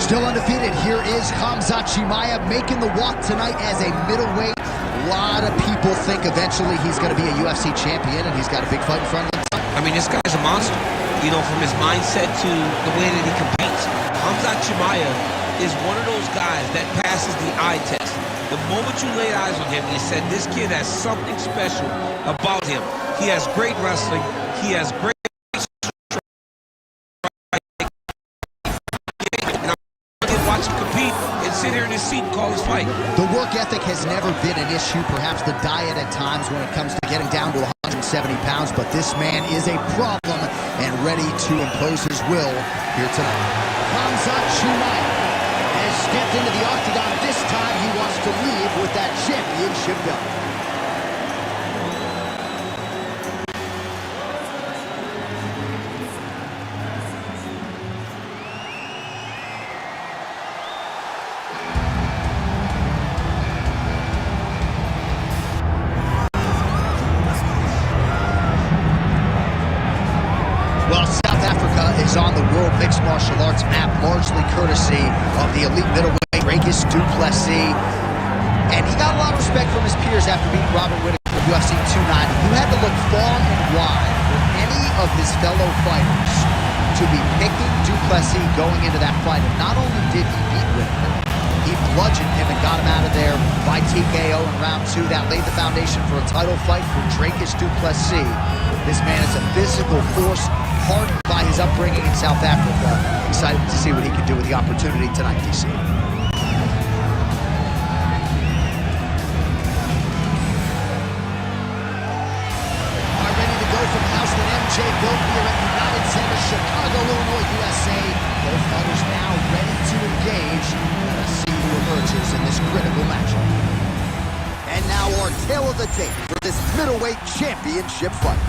Still undefeated, here is Khamzat Chimaev making the walk tonight as a middleweight. A lot of people think eventually he's going to be a UFC champion, and he's got a big fight in front of him. I mean, this guy's a monster. You know, from his mindset to the way that he competes. Khamzat Chimaev is one of those guys that passes the eye test. The moment you laid eyes on him, you said, this kid has something special about him. He has great wrestling. He has great watch him compete and sit here in his seat and call his fight. The work ethic has never been an issue, perhaps the diet at times when it comes to getting down to 170 pounds, but this man is a problem and ready to impose his will here tonight. Khamzat Chimaev has stepped into the Octagon. This time he wants to leave with that championship belt. Is on the World Mixed Martial Arts map, largely courtesy of the elite middleweight Dricus du Plessis. And he got a lot of respect from his peers after beating Robert Whittaker at UFC 290. You had to look far and wide for any of his fellow fighters to be picking du Plessis going into that fight. And not only did he beat Whittaker, he bludgeoned him and got him out of there by TKO in round 2. That laid the foundation for a title fight for Dricus du Plessis. This man is a physical force, hardened by his upbringing in South Africa. Excited to see what he can do with the opportunity tonight, DC. Are ready to go from house that MJ built here at United Center, Chicago, Illinois, USA. Both fighters now ready to engage. Let us see who emerges in this critical matchup. And now our tale of the tape for this middleweight championship fight.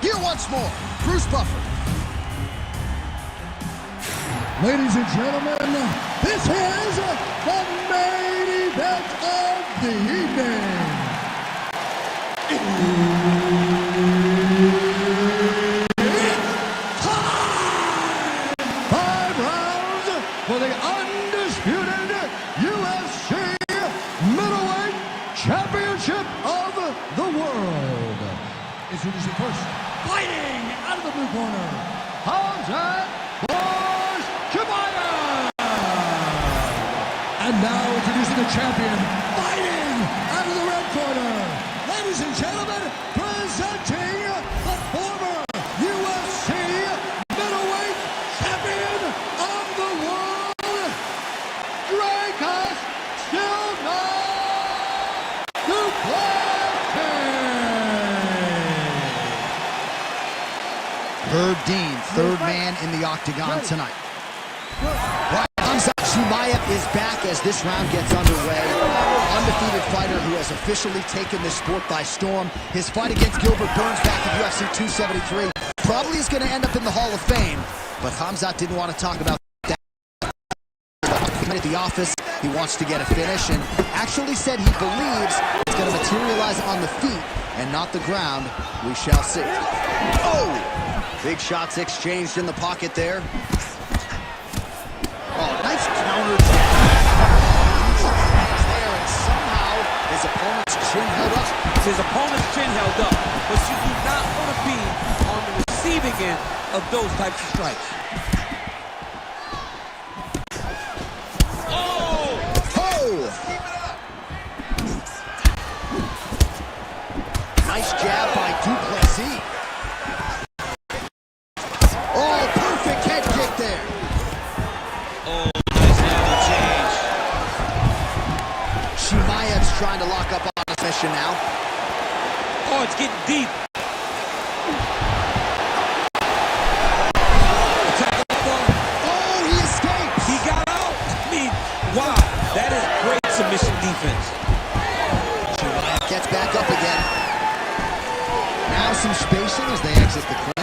Here once more, Bruce Buffer. Ladies and gentlemen, this is the main event of the evening. It's time! 5 rounds for the undisputed UFC Middleweight Championship of the World. Introducing first, fighting out of the blue corner, Khamzat Chimaev. And now introducing the champion, fighting out of the red corner. Ladies and gentlemen, presenting the former UFC middleweight champion of the world, Dricus du Herb Dean, third man in the Octagon tonight. Khamzat Chimaev is back as this round gets underway. Undefeated fighter who has officially taken this sport by storm. His fight against Gilbert Burns back in UFC 273 probably is going to end up in the Hall of Fame, but Khamzat didn't want to talk about that. At the office, he wants to get a finish and actually said he believes it's going to materialize on the feet and not the ground. We shall see. Oh! Big shots exchanged in the pocket there. Oh, nice counter there, and somehow his opponent's chin held up. His opponent's chin held up, but you do not want to be on the receiving end of those types of strikes. Oh! Oh! Nice jab by du Plessis. Oh, perfect head kick there. Oh, nice angle change. Chimaev's trying to lock up on his mission now. Oh, it's getting deep. Oh, he escapes. He got out. I mean, wow, that is great submission defense. Chimaev gets back up again. Now some spacing as they exit the clinch.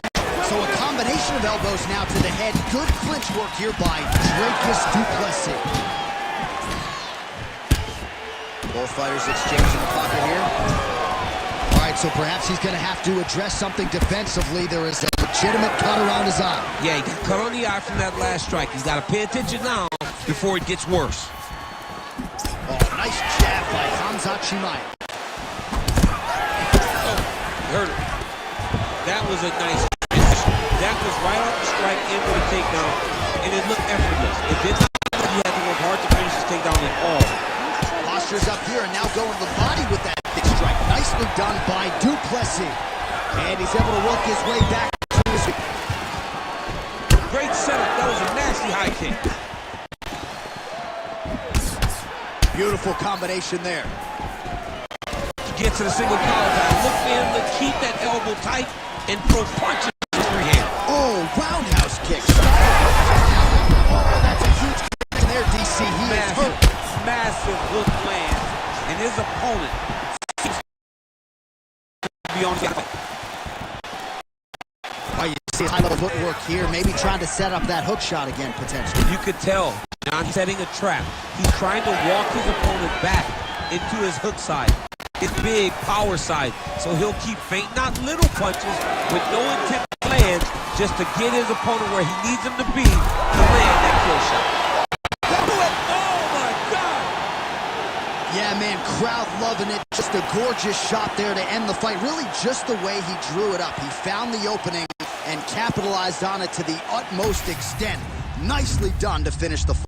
So a combination of elbows now to the head. Good clinch work here by Dricus du Plessis. Both fighters exchanging the pocket here. All right, And so perhaps he's going to have to address something defensively. There is a legitimate cut around his eye. Yeah, he got cut on the eye from that last strike. He's got to pay attention now before it gets worse. Oh, nice jab by Khamzat Chimaev. Oh, hurt him. That was a nice finish. That was right off the strike into the takedown, and it looked effortless. It did not look like he had to work hard to finish his takedown at all. Posture's up here and now going to the body with that big strike. Nicely done by Duplessis. And he's able to work his way back to his feet. Great setup. That was a nasty high kick. Beautiful combination there. Get to the single collar pad. Look for him to keep that elbow tight and throw punches with his free hand. Oh, roundhouse kick. Oh, that's a huge kick in there, DC. He is hurt. Massive hook lands, and his opponent seems to be on the outside. Oh, you see high-level footwork here, maybe trying to set up that hook shot again, potentially. You could tell John setting a trap. He's trying to walk his opponent back into his hook side, his big power side, so he'll keep faint, not little punches, with no intent to land, just to get his opponent where he needs him to be to land that kill shot. Yeah, man, crowd loving it. Just a gorgeous shot there to end the fight. Really just the way he drew it up. He found the opening and capitalized on it to the utmost extent. Nicely done to finish the fight.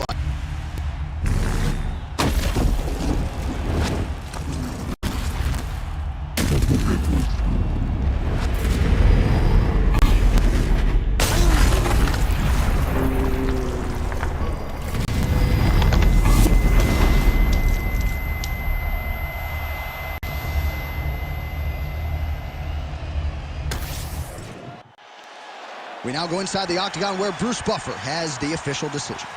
We now go inside the Octagon where Bruce Buffer has the official decision.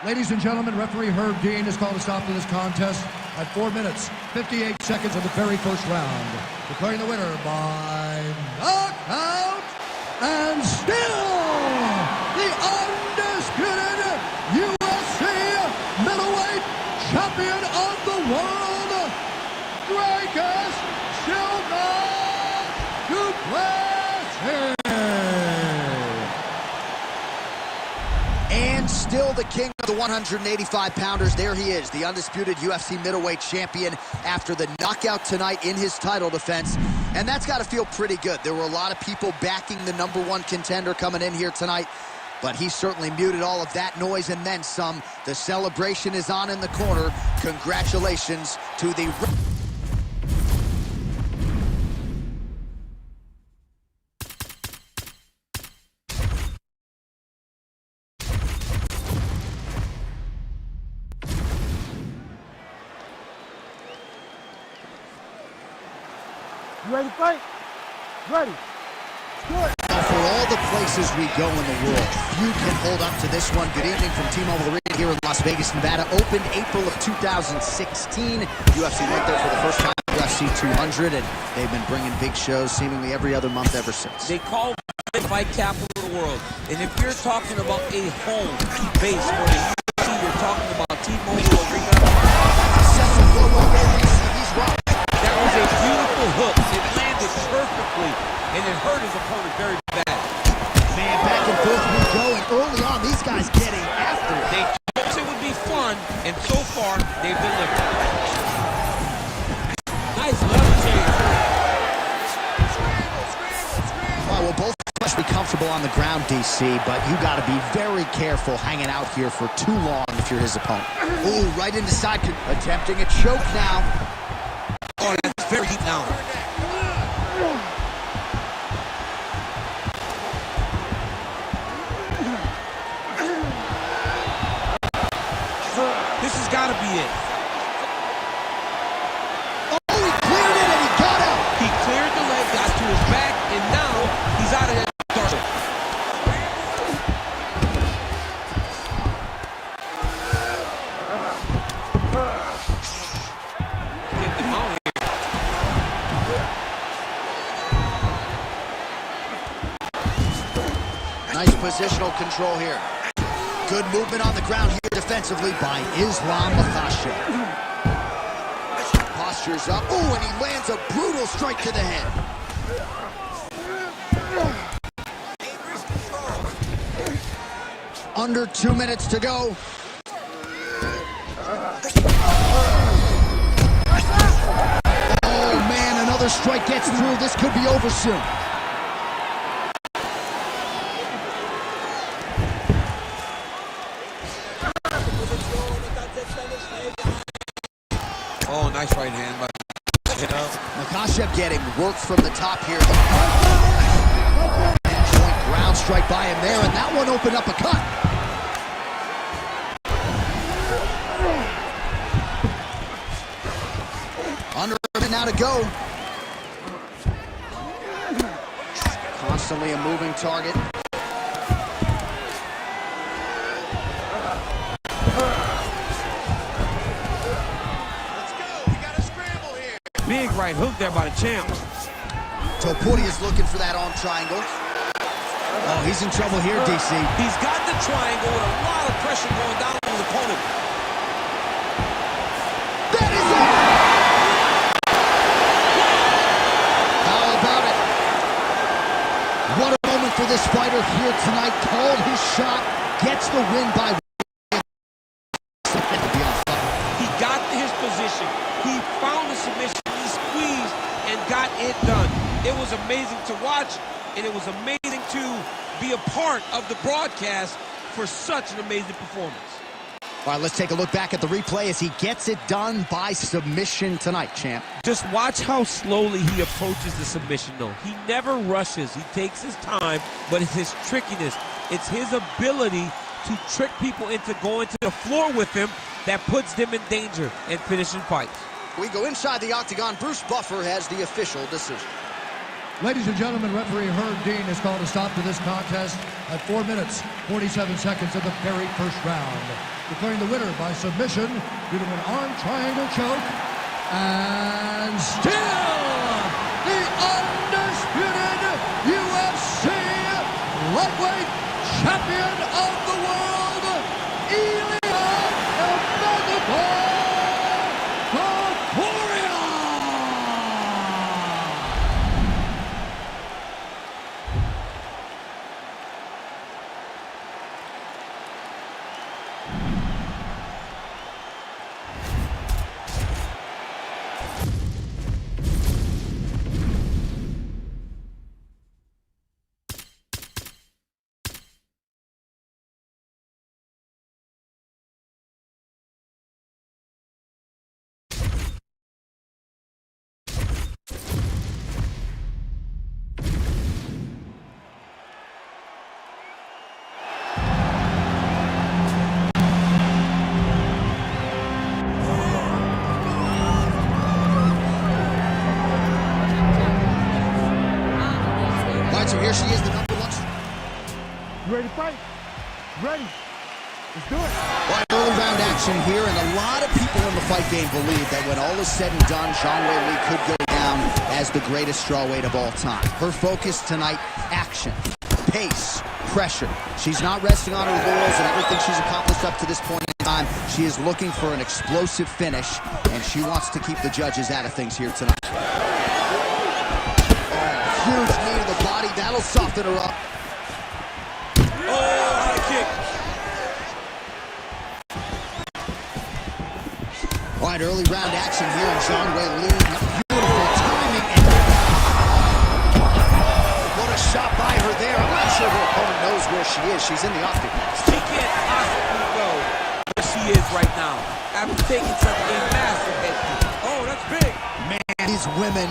Ladies and gentlemen, referee Herb Dean has called a stop to this contest at 4 minutes, 58 seconds of the very first round, declaring the winner by knockout and still the undisputed UFC middleweight champion of the world, Greatest Duplessis. And still the king of the 185-pounders. There he is, the undisputed UFC middleweight champion after the knockout tonight in his title defense. And that's got to feel pretty good. There were a lot of people backing the #1 contender coming in here tonight, but he certainly muted all of that noise and then some. The celebration is on in the corner. Congratulations to the... You ready to fight? Ready. Good. For all the places we go in the world, few can hold up to this one. Good evening from T-Mobile Arena here in Las Vegas, Nevada. Opened April of 2016. UFC went there for the first time, UFC 200, and they've been bringing big shows seemingly every other month ever since. They call it fight capital of the world. And if you're talking about a home base for the UFC, you're talking about T-Mobile Arena. He's right. That was a beautiful hook. It landed perfectly, and it hurt his opponent very bad. Man, back and forth we go, and early on, these guys getting after it. They told us it would be fun, and so far, they've delivered. Nice level change. Well, both must be comfortable on the ground, DC, but you got to be very careful hanging out here for too long if you're his opponent. Ooh, right into side, attempting a choke now. Oh, that's very deep now. This has got to be it. Oh, he cleared it and he got out. He cleared the leg, got to his back, and now he's out of that target. Get them out here. Nice positional control here. Good movement on the ground here defensively by Islam Makhachev. pressures up. Ooh, and he lands a brutal strike to the head. Under 2 minutes to go. Oh, man, another strike gets through. This could be over soon. Oh, nice right hand by Makhachev getting work from the top here. Joint ground strike by him there, and that one opened up a cut. Under a minute now to go. Constantly a moving target. big right hook there by the champ. Topuria is looking for that arm triangle. Oh, he's in trouble here, DC. He's got the triangle with a lot of pressure going down on his opponent. That is it! How about it? What a moment for this fighter here tonight. Called his shot, gets the win by He got to his position. He found the submission. He squeezed and got it done. It was amazing to watch, and it was amazing to be a part of the broadcast for such an amazing performance. All right, let's take a look back at the replay as he gets it done by submission tonight, champ. Just watch how slowly he approaches the submission, though. He never rushes. He takes his time, but it's his trickiness. It's his ability to trick people into going to the floor with him that puts them in danger and finishing fights. We go inside the Octagon. Bruce Buffer has the official decision. Ladies and gentlemen, referee Herb Dean has called a stop to this contest at 4 minutes, 47 seconds of the very first round, declaring the winner by submission due to an arm triangle choke, and still the undisputed UFC lightweight champion of the world, Topuria! So here she is, the number one. You ready to fight? Ready. Let's do it. Well, early round action here, and a lot of people in the fight game believe that when all is said and done, Zhang Weili could go down as the greatest strawweight of all time. Her focus tonight, action, pace, pressure. She's not resting on her laurels and everything she's accomplished up to this point in time. She is looking for an explosive finish, and she wants to keep the judges out of things here tonight. Huge knee to the body. That'll soften her up. Oh, high kick. All right, early round action here in Zhang Weili. Beautiful timing. And what a shot by her there. I'm not sure her opponent knows where she is. She's in the Octagon. She can't possibly know where she is right now after taking such a massive hit. Oh, that's big. Man, these women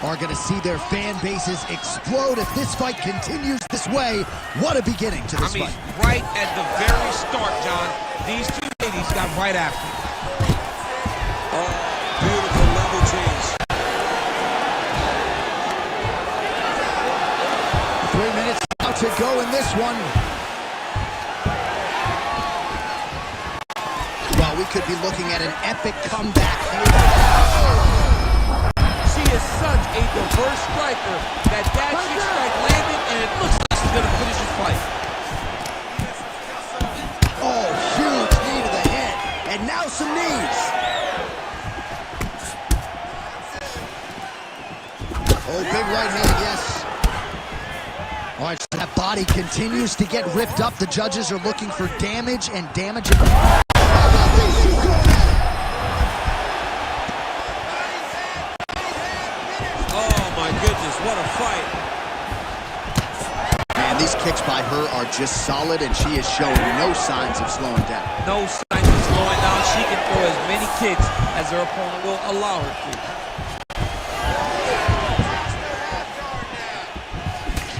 are going to see their fan bases explode if this fight continues this way. What a beginning to this fight. Right at the very start, John, these two ladies got right after. Oh, beautiful level change. 3 minutes now to go in this one. Well, we could be looking at an epic comeback here. She is such a diverse striker that kick strike landed, and it looks like she's gonna finish this fight. Oh, huge knee to the head, and now some knees. All right, so that body continues to get ripped up. The judges are looking for damage and damage. Oh my goodness, what a fight. Man, these kicks by her are just solid, and she is showing no signs of slowing down. No signs of slowing down. She can throw as many kicks as her opponent will allow her to.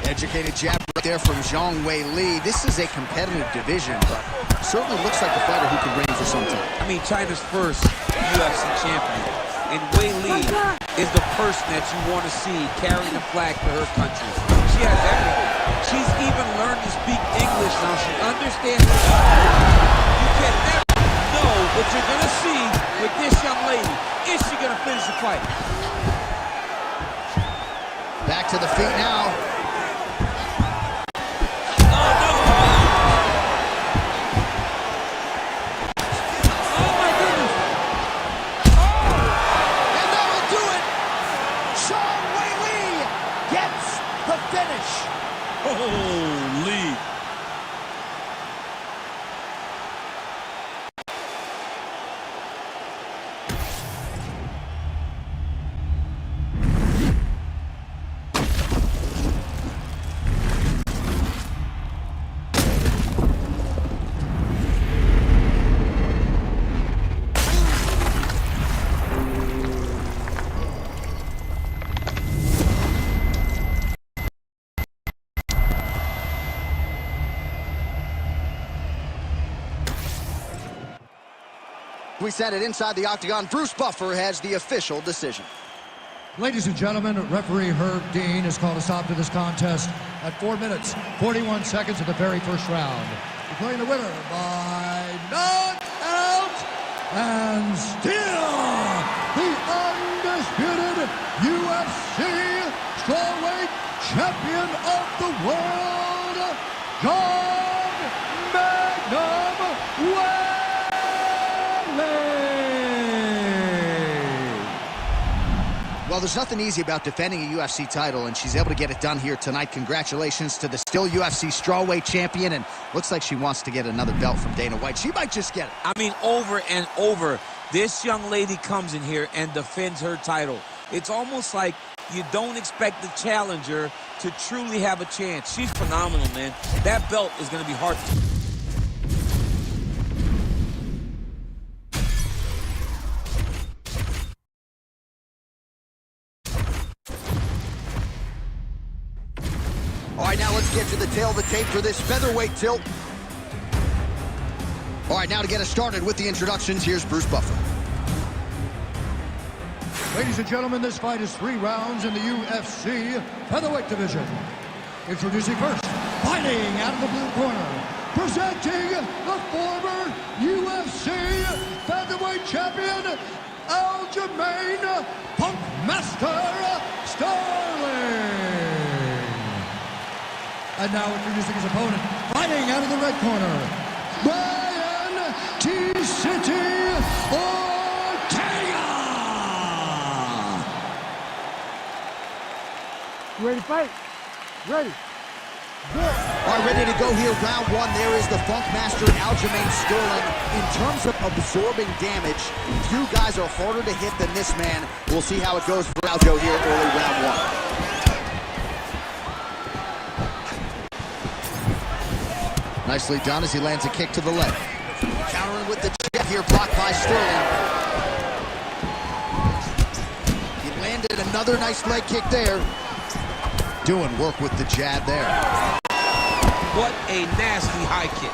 Educated jab right there from Zhang Wei Li. This is a competitive division, but certainly looks like a fighter who could reign for some time. I mean, China's first UFC champion. And Wei Li is the person that you want to see carrying the flag for her country. She has everything. She's even learned to speak English now. She understands it. You can never know what you're going to see with this young lady. Is she going to finish the fight? Back to the feet now. Holy! We send it inside the octagon. Bruce Buffer has the official decision. Ladies and gentlemen, referee Herb Dean has called a stop to this contest at 4 minutes, 41 seconds of the very first round. Declaring the winner by knockout and still the undisputed UFC strawweight champion of the world, John Magnum West. Well, there's nothing easy about defending a UFC title, and she's able to get it done here tonight. Congratulations to the still UFC strawweight champion, and looks like she wants to get another belt from Dana White. She might just get it. I mean, over and over, this young lady comes in here and defends her title. It's almost like you don't expect the challenger to truly have a chance. She's phenomenal, man. That belt is going to be hard to... All right, now let's get to the tail of the tape for this featherweight tilt. All right, now to get us started with the introductions, here's Bruce Buffer. Ladies and gentlemen, this fight is 3 rounds in the UFC featherweight division. Introducing first, fighting out of the blue corner, presenting the former UFC featherweight champion, Aljamain Punkmaster Sterling. And now introducing his opponent, fighting out of the red corner, Brian T-City Ortega. You ready to fight? Ready. Good. All right, ready to go here. Round 1, there is the Funkmaster Aljamain Sterling. In terms of absorbing damage, few guys are harder to hit than this man. We'll see how it goes for Aljo here early round 1. Nicely done as he lands a kick to the leg. Countering with the jab here, blocked by Sterling. He landed another nice leg kick there. Doing work with the jab there. What a nasty high kick.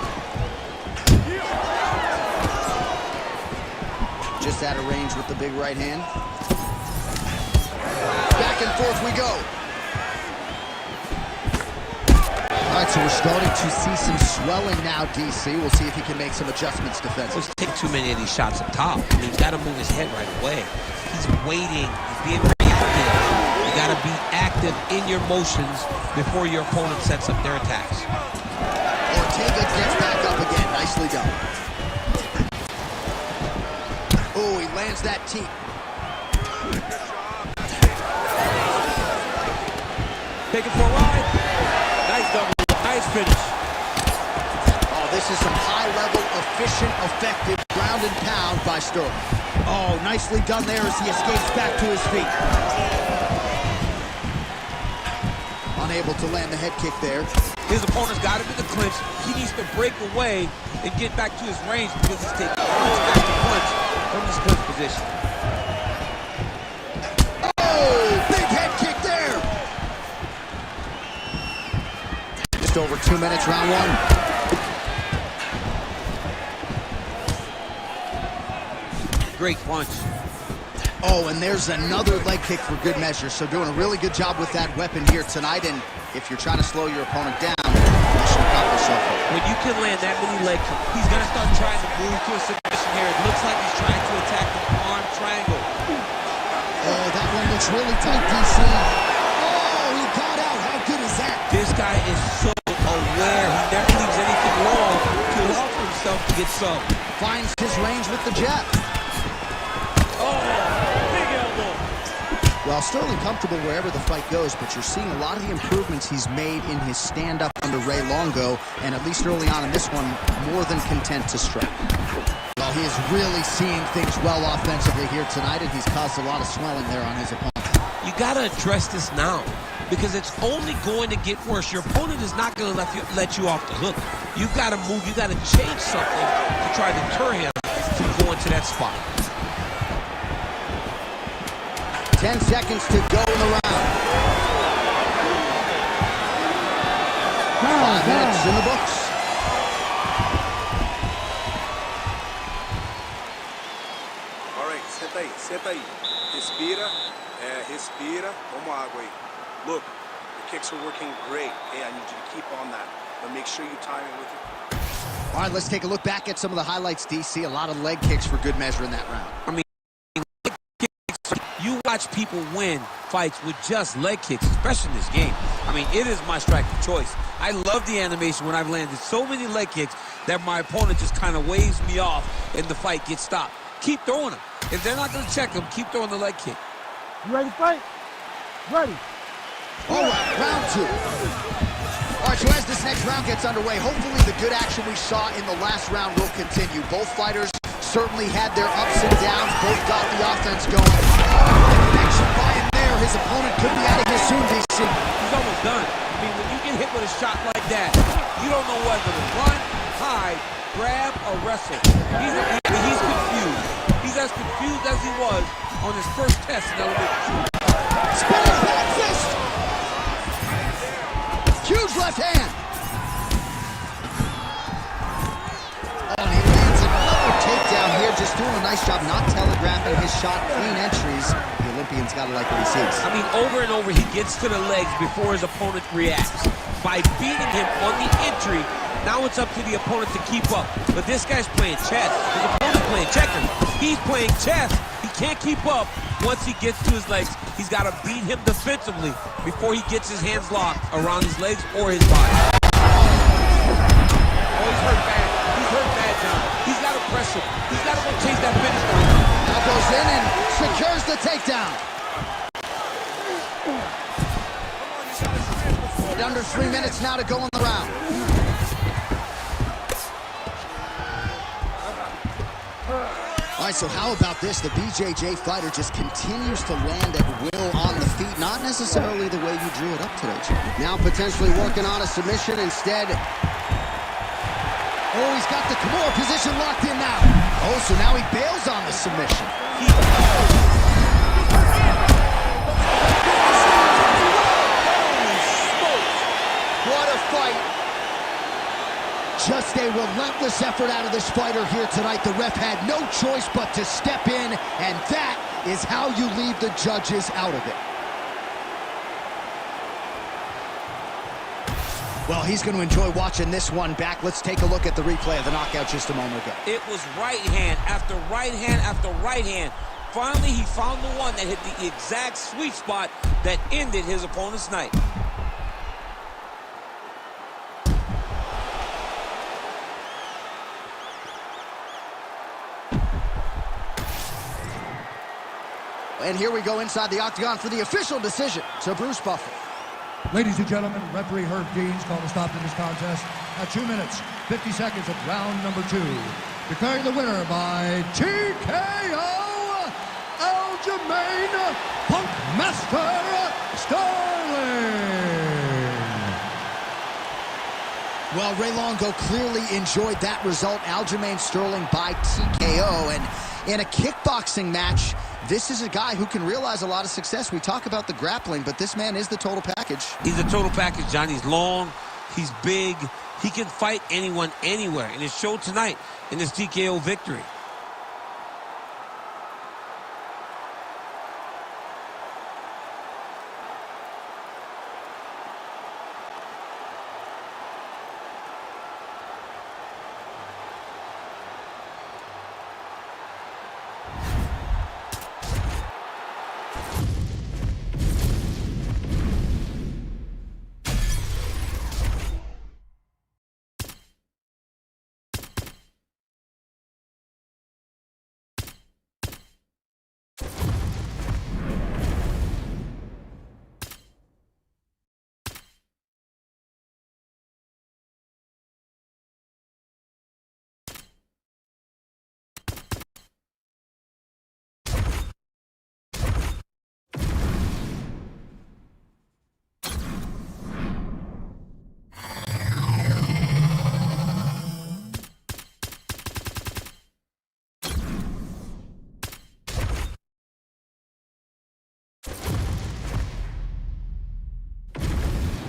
Just out of range with the big right hand. Back and forth we go. All right, so we're starting to see some swelling now, DC. We'll see if he can make some adjustments defensively. Let's take too many of these shots up top. I mean, he's got to move his head right away. He's waiting. He's being reactive. You got to be active in your motions before your opponent sets up their attacks. Ortega gets back up again. Nicely done. Oh, he lands that teep. Take it for a ride. Nice double. Nice finish. Oh, this is some high-level, efficient, effective ground and pound by Sterling. Oh, nicely done there as he escapes back to his feet. Unable to land the head kick there. His opponent's got him in the clinch. He needs to break away and get back to his range because he's taking punch after punch from this clinch position. Oh, big head kick there. Just over 2 minutes, round one. Great punch. Oh, and there's another leg kick for good measure. So doing a really good job with that weapon here tonight. And if you're trying to slow your opponent down, you should accomplish something. When you can land that many leg kicks, he's going to start trying to move to a submission here. It looks like he's trying to attack the arm triangle. Oh, that one looks really tight, DC. Oh, he got out. How good is that? This guy is so aware. He never leaves anything wrong to allow for himself to get some. Finds his range with the jab. Well, Sterling comfortable wherever the fight goes, but you're seeing a lot of the improvements he's made in his stand-up under Ray Longo, and at least early on in this one, more than content to strike. Well, he is really seeing things well offensively here tonight, and he's caused a lot of swelling there on his opponent. You got to address this now, because it's only going to get worse. Your opponent is not going to let you off the hook. You've got to move. You've got to change something to try to deter him from going to that spot. 10 seconds to go in the round. 5 minutes in the books. All right, senta aí. Respira, respira, toma água aí. Look, the kicks are working great. Hey, I need you to keep on that, but make sure you time it with it. All right, let's take a look back at some of the highlights, DC. A lot of leg kicks for good measure in that round. I mean, you watch people win fights with just leg kicks, especially in this game. I mean, it is my strike of choice. I love the animation when I've landed so many leg kicks that my opponent just kind of waves me off and the fight gets stopped. Keep throwing them. If they're not going to check them, keep throwing the leg kick. You ready to fight? Ready. All right, round two. All right, so as this next round gets underway, hopefully the good action we saw in the last round will continue. Both fighters certainly had their ups and downs. Both got the offense going. Connection by him there. His opponent could be out of here soon, DC. He's almost done. I mean, when you get hit with a shot like that, you don't know whether to run, hide, grab, or wrestle. He's confused. He's as confused as he was on his first test in elevation. Spinning back fist. Huge left hand. Oh, and he lands another takedown here, just doing a nice job not telegraphing his shot. Clean entries. The Olympian's got to like what he sees. I mean, over and over, he gets to the legs before his opponent reacts. By beating him on the entry, now it's up to the opponent to keep up. But this guy's playing chess. His opponent's playing checkers. He's playing chess. He can't keep up. Once he gets to his legs, he's got to beat him defensively before he gets his hands locked around his legs or his body. Oh, he's hurt bad. He's hurt bad now. He's got to press him. He's got to go chase that finish line. Now goes in and secures the takedown. Under 3 minutes now to go in the round. All right, so how about this? The BJJ fighter just continues to land at will on the feet. Not necessarily the way you drew it up today, Jim. Now potentially working on a submission instead. Oh, he's got the Kimura position locked in now. Oh, so now he bails on the submission. What a fight. Just a relentless effort out of this fighter here tonight. The ref had no choice but to step in, and that is how you leave the judges out of it. Well, he's going to enjoy watching this one back. Let's take a look at the replay of the knockout just a moment ago. It was right hand after right hand after right hand. Finally, he found the one that hit the exact sweet spot that ended his opponent's night. And here we go inside the Octagon for the official decision to Bruce Buffer. Ladies and gentlemen, referee Herb Dean's called a stop to this contest at 2 minutes, 50 seconds of round number 2. Declaring the winner by TKO, Aljamain Punkmaster Sterling. Well, Ray Longo clearly enjoyed that result. Aljamain Sterling by TKO. And in a kickboxing match, this is a guy who can realize a lot of success. We talk about the grappling, but this man is the total package. He's a total package, John. He's long, he's big, he can fight anyone, anywhere. And it showed tonight in this TKO victory.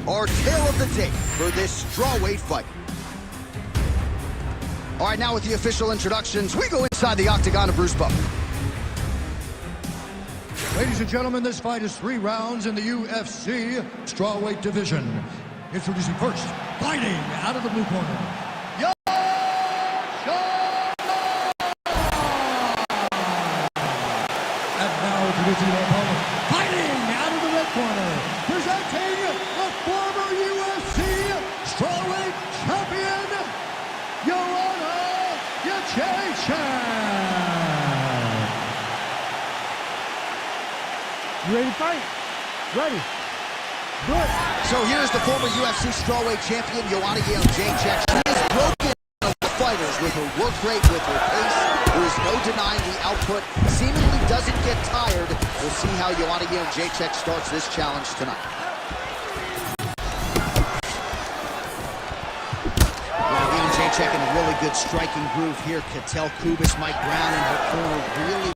Our tale of the tape for this strawweight fight. All right, now with the official introductions, we go inside the Octagon of Bruce Buffer. Ladies and gentlemen, this fight is 3 rounds in the UFC strawweight division. Introducing first, fighting out of the blue corner, and now introducing their opponent, fighting out of the red corner, presenting the former UFC strawweight champion, You ready to fight? Ready. Good. So here's the former UFC strawweight champion, Joanna Jędrzejczyk. She is broken of fighters with her work rate, with her pace. There is no denying the output. Seemingly doesn't get tired. We'll see how Joanna Jędrzejczyk starts this challenge tonight. Joanna Jędrzejczyk in a really good striking groove here. Cattell Kubis, Mike Brown in her corner, really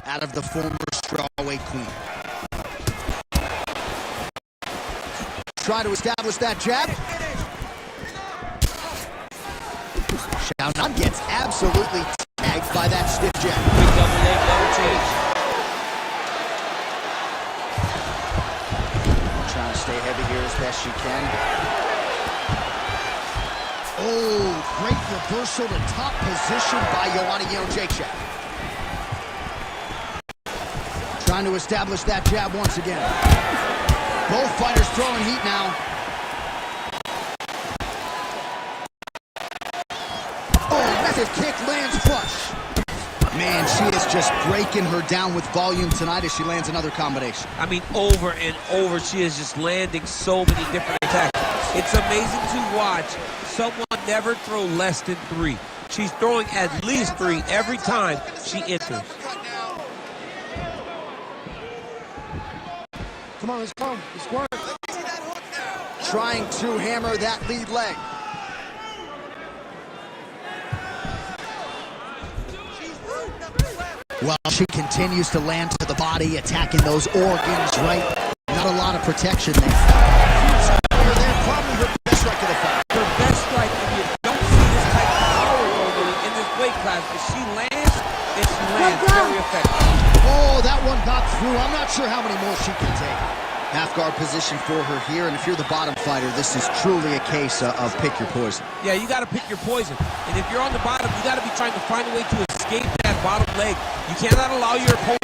out of the former strawweight queen. Try to establish that jab. Xiaonan gets absolutely tagged by that stiff jab. Big double leg, double change. Trying to stay heavy here as best she can. Oh, great reversal to top position by Joanna Jędrzejczyk. Trying to establish that jab once again. Both fighters throwing heat now. Oh, massive kick lands flush. Man, she is just breaking her down with volume tonight as she lands another combination. I mean, over and over, she is just landing so many different attacks. It's amazing to watch someone never throw less than 3. She's throwing at least 3 every time she enters. Come on, let's go. Let's work. Trying to hammer that lead leg. Well, she continues to land to the body, attacking those organs, right? Not a lot of protection there. They're probably her best strike of the fight. Her best strike, and you don't see this type of power normally in this weight class, but she lands, and she lands very effective. Oh, that one got through. I'm not sure how many more she can take. Half guard position for her here, and if you're the bottom fighter, this is truly a case of pick your poison. Yeah, you got to pick your poison. And if you're on the bottom, you got to be trying to find a way to escape that bottom leg. You cannot allow your opponent.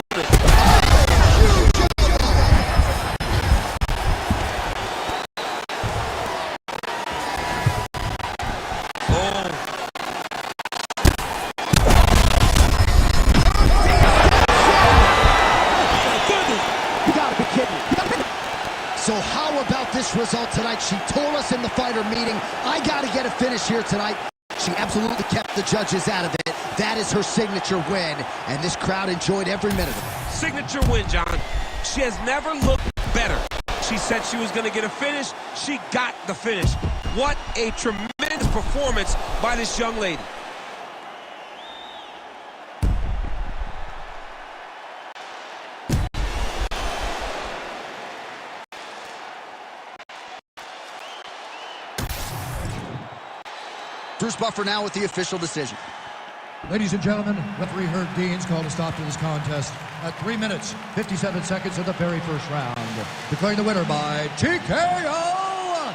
So how about this result tonight? She told us in the fighter meeting, I got to get a finish here tonight. She absolutely kept the judges out of it. That is her signature win, and this crowd enjoyed every minute of it. Signature win, John. She has never looked better. She said she was going to get a finish. She got the finish. What a tremendous performance by this young lady. Bruce Buffer now with the official decision. Ladies and gentlemen, referee Herb Dean's called a stop to this contest at 3 minutes, 57 seconds of the very first round. Declaring the winner by TKO,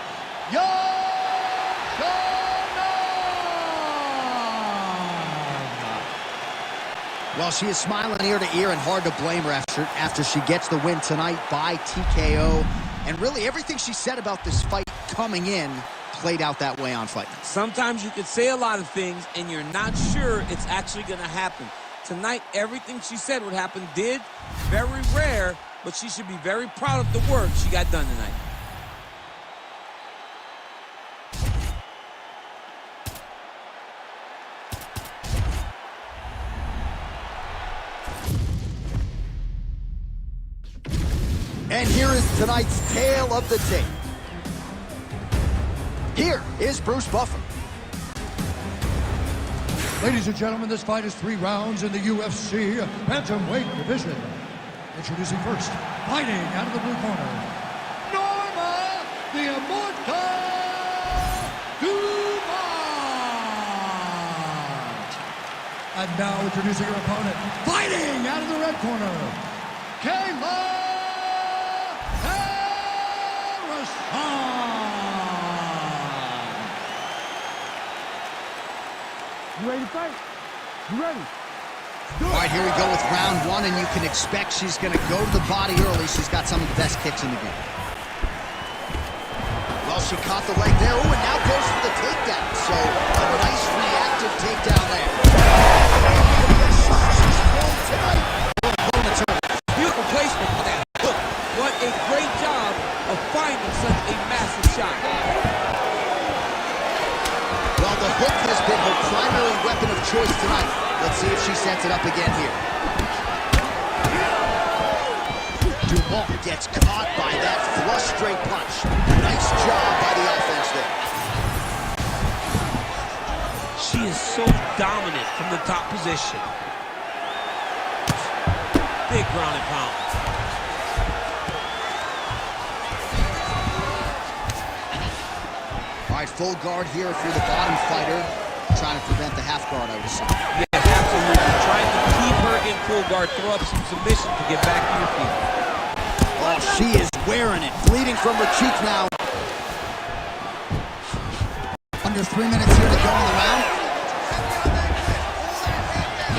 Well, she is smiling ear to ear, and hard to blame her after she gets the win tonight by TKO. And really, everything she said about this fight coming in played out that way on Fight Night. Sometimes you can say a lot of things and you're not sure it's actually going to happen. Tonight, everything she said would happen did. Very rare, but she should be very proud of the work she got done tonight. And here is tonight's tale of the tape. Here is Bruce Buffer. Ladies and gentlemen, this fight is 3 rounds in the UFC bantamweight division. Introducing first, fighting out of the blue corner, Norma the Immortal Dumont. And now introducing her opponent, fighting out of the red corner, Kayla Harrison. You ready to fight? You ready? All right, here we go with round 1, and you can expect she's going to go to the body early. She's got some of the best kicks in the game. Well, she caught the leg there. Oh, and now goes for the takedown. So, a nice reactive takedown there. Beautiful placement for that hook. What a great job of finding such a massive shot. Well, the hook has been her primary weapon of choice tonight. Let's see if she sets it up again here. Dumont gets caught by that flush straight punch. Nice job by the offense there. She is so dominant from the top position. Big ground and pound. All right, full guard here if you're the bottom fighter. Trying to prevent the half guard, I would assume. Yes, absolutely. Trying to keep her in full guard, throw up some submission to get back to your feet. Oh, she is wearing it. Bleeding from her cheek now. Under 3 minutes here to go in the round.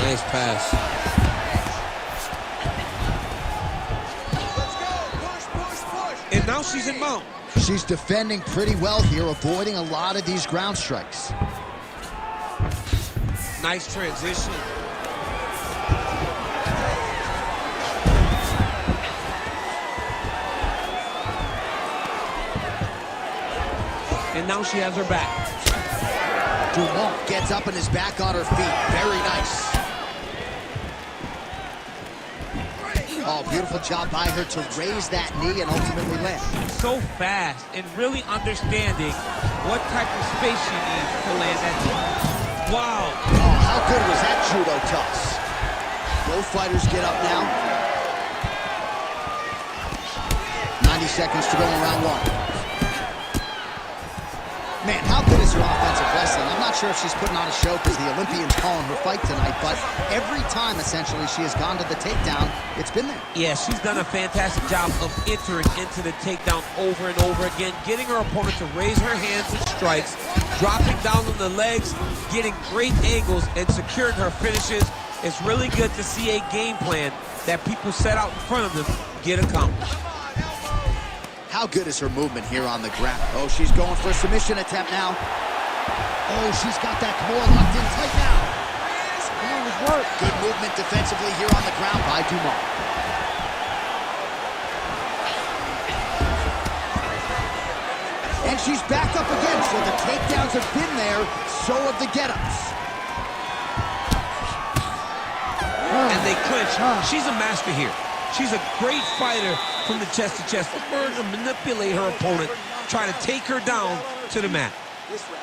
Nice pass. And now she's in mount. She's defending pretty well here, avoiding a lot of these ground strikes. Nice transition. And now she has her back. Dumont gets up and is back on her feet. Very nice. Oh, beautiful job by her to raise that knee and ultimately land. So fast and really understanding what type of space she needs to land that knee. Wow. Oh, how good was that judo toss? Both fighters get up now. 90 seconds to go in round 1. Man, how good is her offensive wrestling? I'm not sure if she's putting on a show because the Olympians calling her fight tonight, but every time, essentially, she has gone to the takedown, it's been there. Yeah, she's done a fantastic job of entering into the takedown over and over again, getting her opponent to raise her hands and strikes, dropping down on the legs, getting great angles, and securing her finishes. It's really good to see a game plan that people set out in front of them get accomplished. How good is her movement here on the ground? Oh, she's going for a submission attempt now. Oh, she's got that Kimura locked in tight now. Come on, let's work. Good movement defensively here on the ground by Dumont. And she's back up again, so the takedowns have been there, so have the get-ups. And they clinch. She's a master here. She's a great fighter from the chest to chest. Learn to manipulate her opponent, try to take her down to the mat.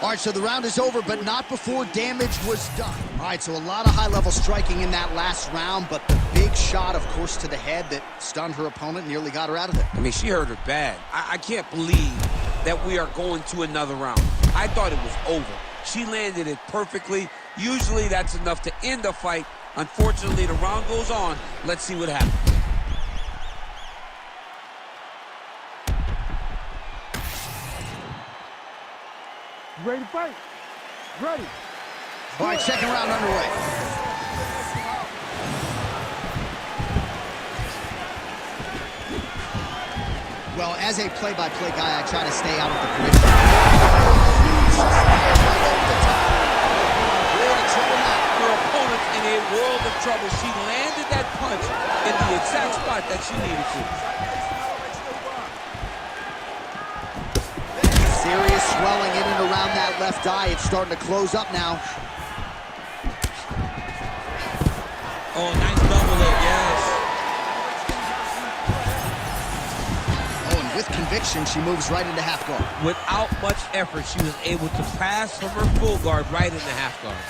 All right, so the round is over, but not before damage was done. All right, so a lot of high-level striking in that last round, but the big shot, of course, to the head that stunned her opponent, nearly got her out of there. I mean, she hurt her bad. I can't believe that we are going to another round. I thought it was over. She landed it perfectly. Usually that's enough to end a fight. Unfortunately, the round goes on. Let's see what happens. You ready to fight? Ready. All right, second round underway. Well, as a play-by-play guy, I try to stay out of the predictions. Her opponent's in a world of trouble. She landed that punch in the exact spot that she needed to. Serious swelling in and around that left eye. It's starting to close up now. Oh, nice double leg, yes. Oh, and with conviction, she moves right into half guard. Without much effort, she was able to pass from her full guard right into half guard.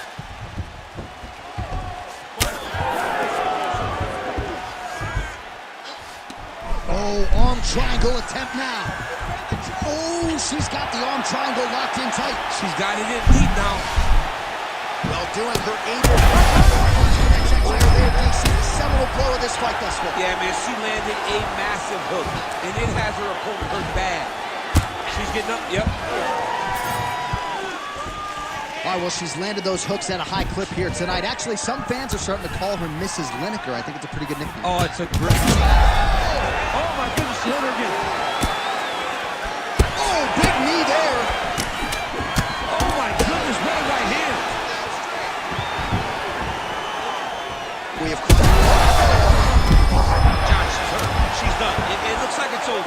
Oh, arm triangle attempt now. Oh, she's got the arm triangle locked in tight. She's got it in deep now. Well, doing her able. Seminal blow of this fight thus far. Yeah, man, she landed a massive hook, and it has her opponent hurt bad. She's getting up, yep. All right, well, she's landed those hooks at a high clip here tonight. Actually, some fans are starting to call her Mrs. Lineker. I think it's a pretty good nickname. Oh, it's a great... Oh, my goodness, she hit her again. Oh, big knee there. Oh, my goodness, what a right hand. We have... John, she's hurt. She's done. It looks like it's over.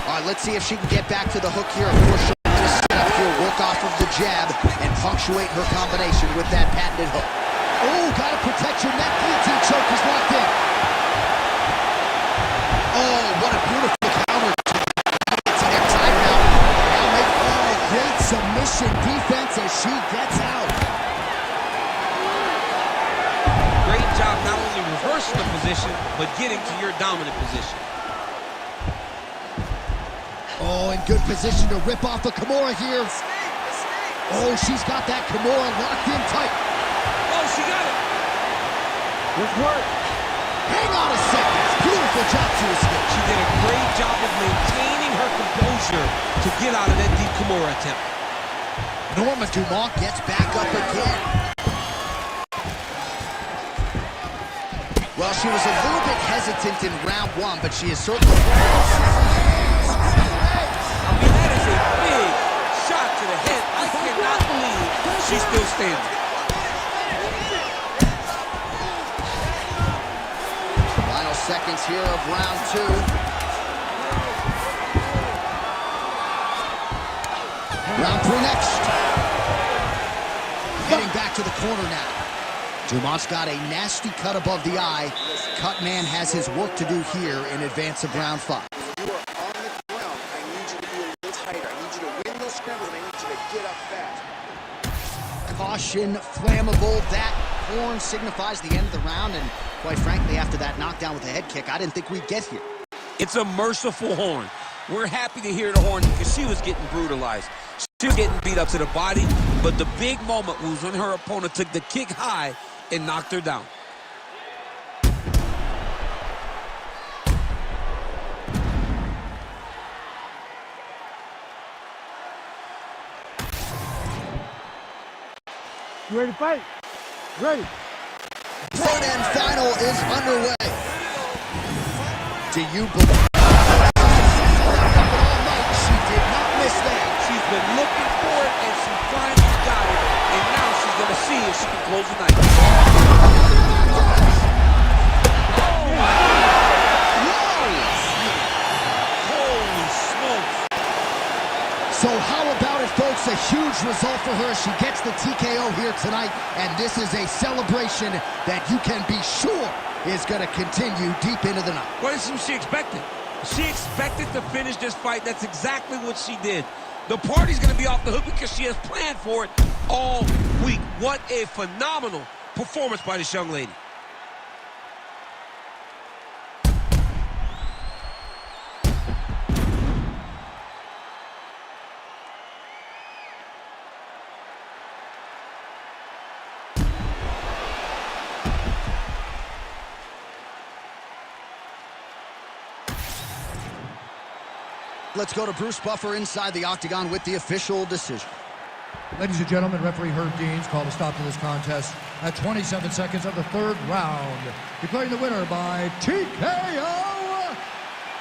All right, let's see if she can get back to the hook here. Of course, she'll need to set up here, work off of the jab, and punctuate her combination with that patented hook. Oh, got to protect your neck. Guillotine choke is locked in. Oh, what a beautiful counter. It's inside now. Now make great submission defense as she gets out. Great job not only reversing the position, but getting to your dominant position. Oh, in good position to rip off the Kimura here. Oh, she's got that Kimura locked in tight. Oh, she got it. Let's work. Hang on a second. Beautiful job to escape. She did a great job of maintaining her composure to get out of that deep Kimura attempt. Norma Dumont gets back up again. Well, she was a little bit hesitant in round one, but she is certainly... I mean, that is a big shot to the head. I cannot believe she's still standing. Final seconds here of round two. Round three next. Heading back to the corner now. Dumont's got a nasty cut above the eye. Cut man has his work to do here in advance of round five. You are on the ground. I need you to be a little tighter. I need you to win those scrambles, and I need you to get up fast. Caution, flammable. That horn signifies the end of the round, and quite frankly, after that knockdown with a head kick, I didn't think we'd get here. It's a merciful horn. we're happy to hear the horn because she was getting brutalized. She was getting beat up to the body, but the big moment was when her opponent took the kick high and knocked her down. You ready to fight? Ready. Third and final is underway. Do you believe? She did not miss that. She's been looking for it, and she finally got it. And now she's going to see if she can close the night. Holy smokes. So how about it, folks? A huge result for her. She gets the TKO here tonight, and this is a celebration that you can be sure is going to continue deep into the night. What is she expected? She expected to finish this fight. That's exactly what she did. The party's going to be off the hook because she has planned for it all week. What a phenomenal performance by this young lady. Let's go to Bruce Buffer inside the Octagon with the official decision. Ladies and gentlemen, referee Herb Deans called a stop to this contest at 27 seconds of the third round, declaring the winner by TKO,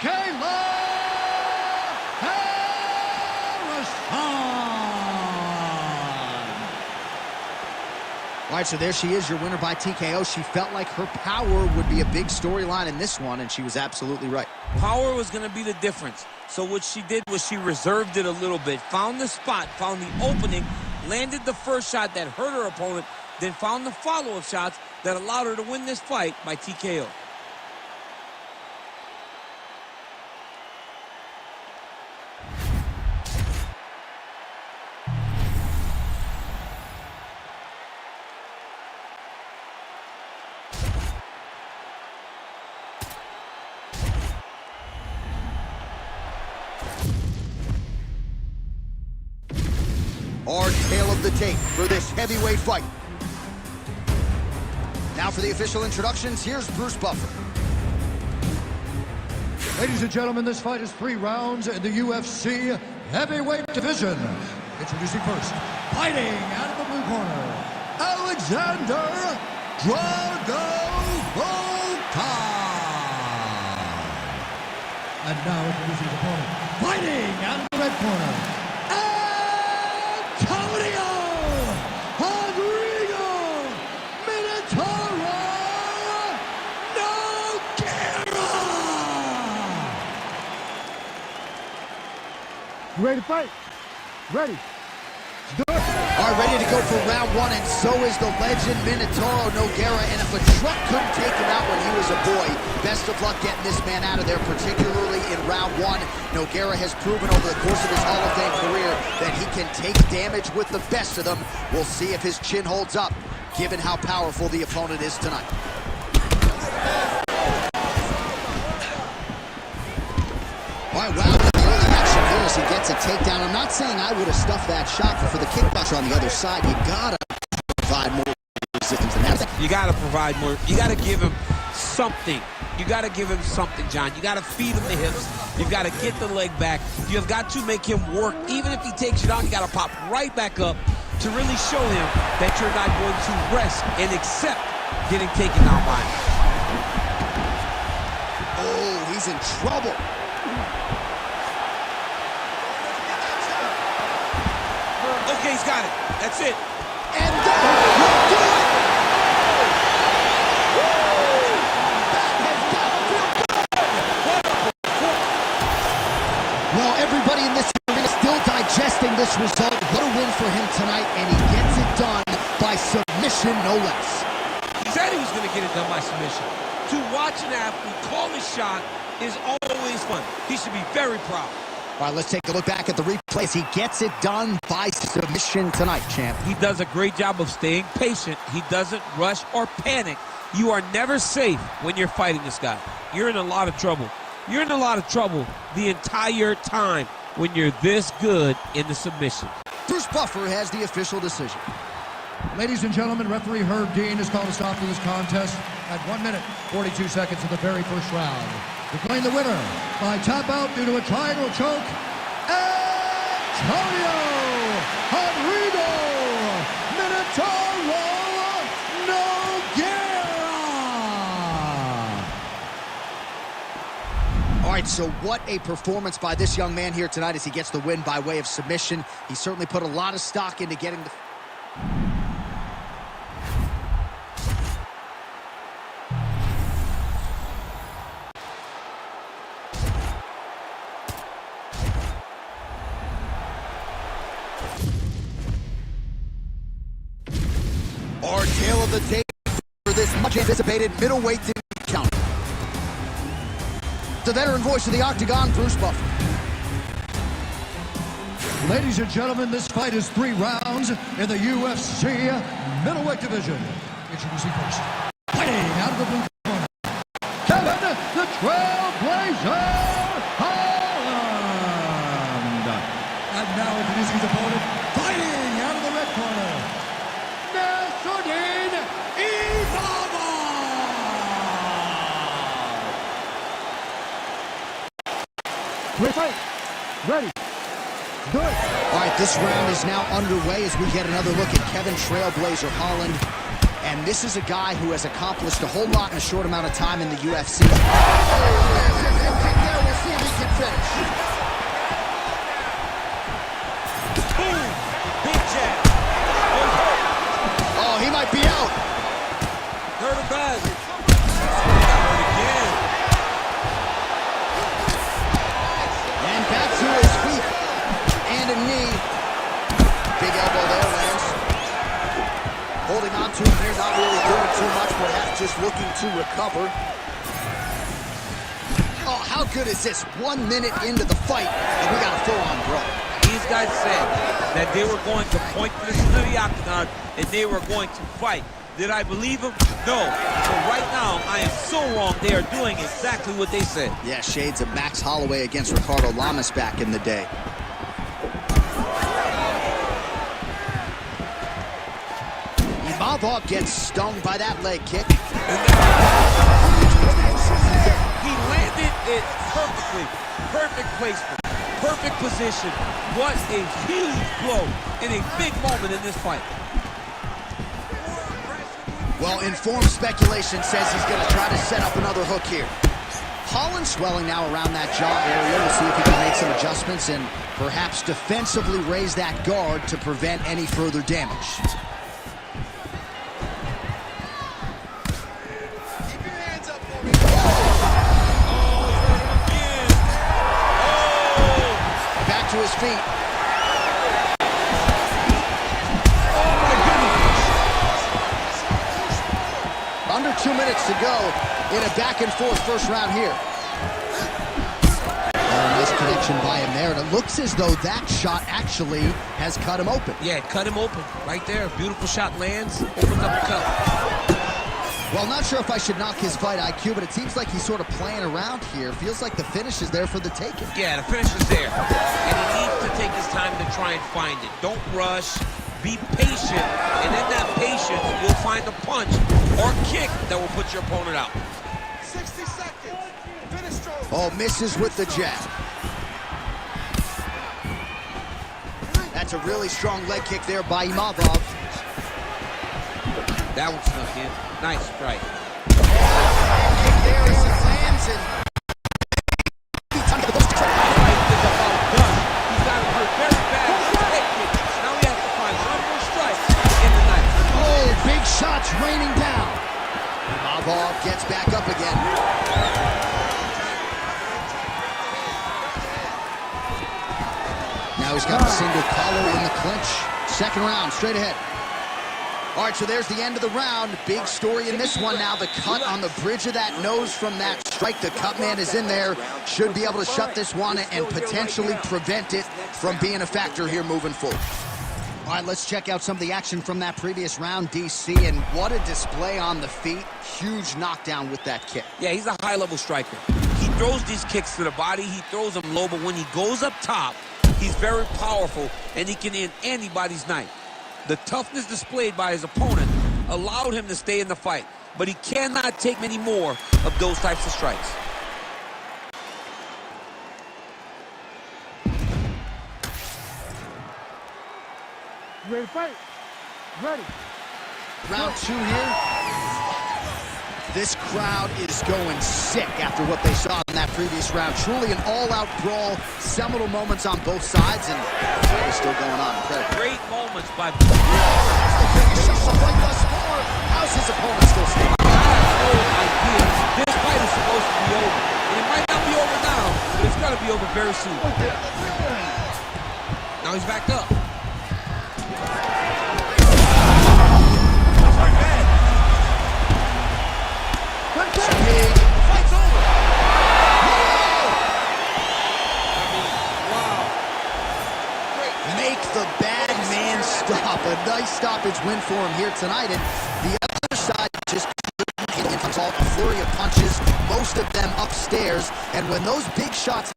Kayla Harrison. All right, so there she is, your winner by TKO. She felt like her power would be a big storyline in this one, and she was absolutely right. Power was going to be the difference. So what she did was she reserved it a little bit, found the spot, found the opening, landed the first shot that hurt her opponent, then found the follow-up shots that allowed her to win this fight by TKO. Our tale of the tape for this heavyweight fight. Now for the official introductions, here's Bruce Buffer. Ladies and gentlemen, this fight is 3 rounds in the UFC heavyweight division. Introducing first, fighting out of the blue corner, Alexander Drago. And now introducing his opponent, fighting out of the red corner, You ready to fight? Ready. Are ready to go for round 1, and so is the legend Minotauro Nogueira. And if a truck couldn't take him out when he was a boy, best of luck getting this man out of there, particularly in round 1. Nogueira has proven over the course of his Hall of Fame career that he can take damage with the best of them. We'll see if his chin holds up, given how powerful the opponent is tonight. All right, wow. As he gets a takedown. I'm not saying I would have stuffed that shot, but for the kickboxer on the other side, you gotta provide more resistance than that. You gotta provide more. You gotta give him something. You gotta give him something, John. You gotta feed him the hips. You've gotta get the leg back. You have got to make him work. Even if he takes you down, you gotta pop right back up to really show him that you're not going to rest and accept getting taken down by him. Oh, he's in trouble. Okay, he's got it. That's it. And that will do it! That has got to feel good! Well, everybody in this arena still digesting this result. What a win for him tonight, and he gets it done by submission, no less. He said he was going to get it done by submission. To watch an athlete call his shot is always fun. He should be very proud. All right, let's take a look back at the replays. He gets it done by submission tonight, champ. He does a great job of staying patient. He doesn't rush or panic. You are never safe when you're fighting this guy. You're in a lot of trouble. you're in a lot of trouble the entire time when you're this good in the submission. Bruce Buffer has the official decision. Ladies and gentlemen, referee Herb Dean has called a stop to this contest at 1 minute, 42 seconds of the very first round. Declaring the winner by tap out due to a triangle choke, Antonio Henrido Minotauro Nogueira. All right, so what a performance by this young man here tonight as he gets the win by way of submission. He certainly put a lot of stock into getting the... Our tale of the day for this much anticipated middleweight encounter. The veteran voice of the Octagon, Bruce Buffer. Ladies and gentlemen, this fight is 3 rounds in the UFC middleweight division. Introducing first, fighting out of the blue corner, Kevin the Trailblazer Holland. And now introducing his opponent, fighting out of the red corner, Great fight. Ready. Good. All right, this round is now underway as we get another look at Kevin Trailblazer Holland. And this is a guy who has accomplished a whole lot in a short amount of time in the UFC. We'll see if he can finish. Boom! Big jab. Oh, he might be out. Hurt him bad. Hurt again. And back to his feet. And a knee. Big elbow there, Lance. Holding on to him here, not really doing too much, perhaps just looking to recover. Oh, how good is this? 1 minute into the fight, and we got a full-on brawl. These guys said that they were going to point this to the Octagon and they were going to fight. Did I believe them? No. So right now, I am so wrong. They are doing exactly what they said. Yeah, shades of Max Holloway against Ricardo Lamas back in the day. Imavov gets stung by that leg kick. He landed it perfectly. Perfect placement. Perfect position. What a huge blow in a big moment in this fight. Well, informed speculation says he's going to try to set up another hook here. Holland swelling now around that jaw area. We'll see if he can make some adjustments and perhaps defensively raise that guard to prevent any further damage. Keep your hands up for me. Back to his feet. Under 2 minutes to go in a back-and-forth first round here. Nice connection by him there, and it looks as though that shot actually has cut him open. Yeah, cut him open. Right there. Beautiful shot lands. Opens up the cut. Well, not sure if I should knock his fight IQ, but it seems like he's sort of playing around here. Feels like the finish is there for the taking. Yeah, the finish is there. And he needs to take his time to try and find it. Don't rush. Be patient. And in that patience, you'll find a punch or kick that will put your opponent out. 60 seconds. Finish strong. Oh, misses with the jab. That's a really strong leg kick there by Imavov. That one snuck in. Nice strike. Kick there as he lands and... This fight is about done. He's got to hurt very bad to take it. Now he has to find one more strike in the night. Oh, big shots raining down. Imavov gets back up again. Now he's got a single collar in the clinch. Second round, straight ahead. All right, so there's the end of the round. Big story in this one now. The cut on the bridge of that nose from that strike. The cut man is in there. Should be able to shut this one and potentially prevent it from being a factor here moving forward. All right, let's check out some of the action from that previous round, DC, and what a display on the feet. Huge knockdown with that kick. Yeah, he's a high-level striker. He throws these kicks to the body, he throws them low, but when he goes up top, he's very powerful, and he can end anybody's night. The toughness displayed by his opponent allowed him to stay in the fight, but he cannot take many more of those types of strikes. You ready to fight? Ready. Round 2 here. This crowd is going sick after what they saw in that previous round. Truly an all-out brawl, seminal moments on both sides, and the fight is still going on. Incredible. Great moments by... The biggest shot of the fight thus far. How's his opponent still standing? I have no idea. This fight is supposed to be over. And it might not be over now, but it's got to be over very soon. Now he's backed up. Fight's over. Make the bad man stop. A nice stoppage win for him here tonight. And the other side just couldn't hit him. It's all a flurry of punches, most of them upstairs. And when those big shots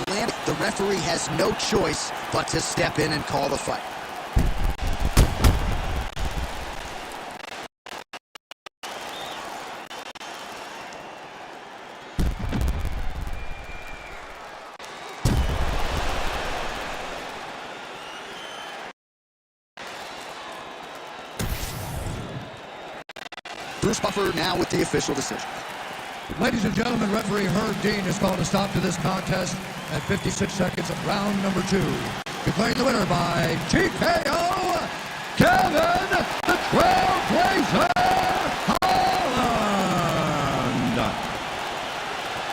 land, the referee has no choice but to step in and call the fight. Bruce Buffer now with the official decision. Ladies and gentlemen, referee Herb Dean has called a stop to this contest at 56 seconds of round number 2. Declaring the winner by TKO, Kevin the Trailblazer Holland.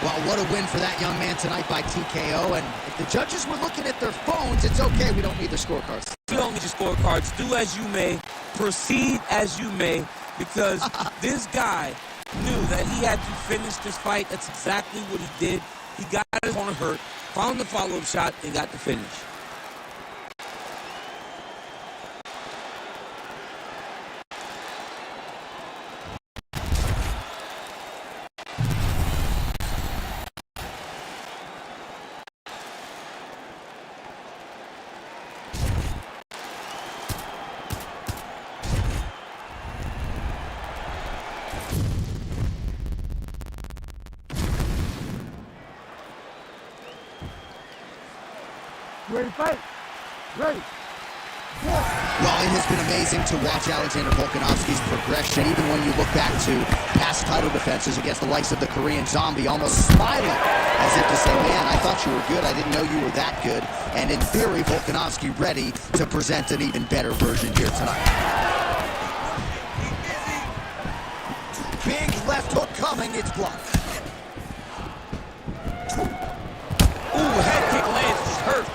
Well, what a win for that young man tonight by TKO. And if the judges were looking at their phones, it's okay. We don't need their scorecards. You don't need your scorecards. Do as you may. Proceed as you may. Because this guy knew that he had to finish this fight. That's exactly what he did. He got his opponent hurt, found the follow-up shot, and got the finish. You ready to fight? Ready. Well, it has been amazing to watch Alexander Volkanovski's progression, even when you look back to past title defenses against the likes of the Korean Zombie, almost smiling as if to say, man, I thought you were good, I didn't know you were that good. And in theory, Volkanovski ready to present an even better version here tonight. Big left hook coming, it's blocked. Ooh, head kick lands, he's hurt.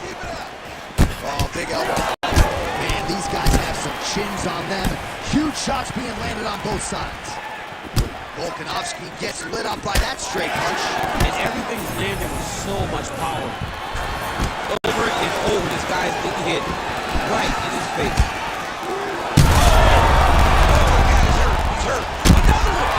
Oh, big elbow. Man, these guys have some chins on them. Huge shots being landed on both sides. Volkanovski gets lit up by that straight punch. And everything's landing with so much power. Over and over, this guy's getting hit right in his face. He's hurt. Another one.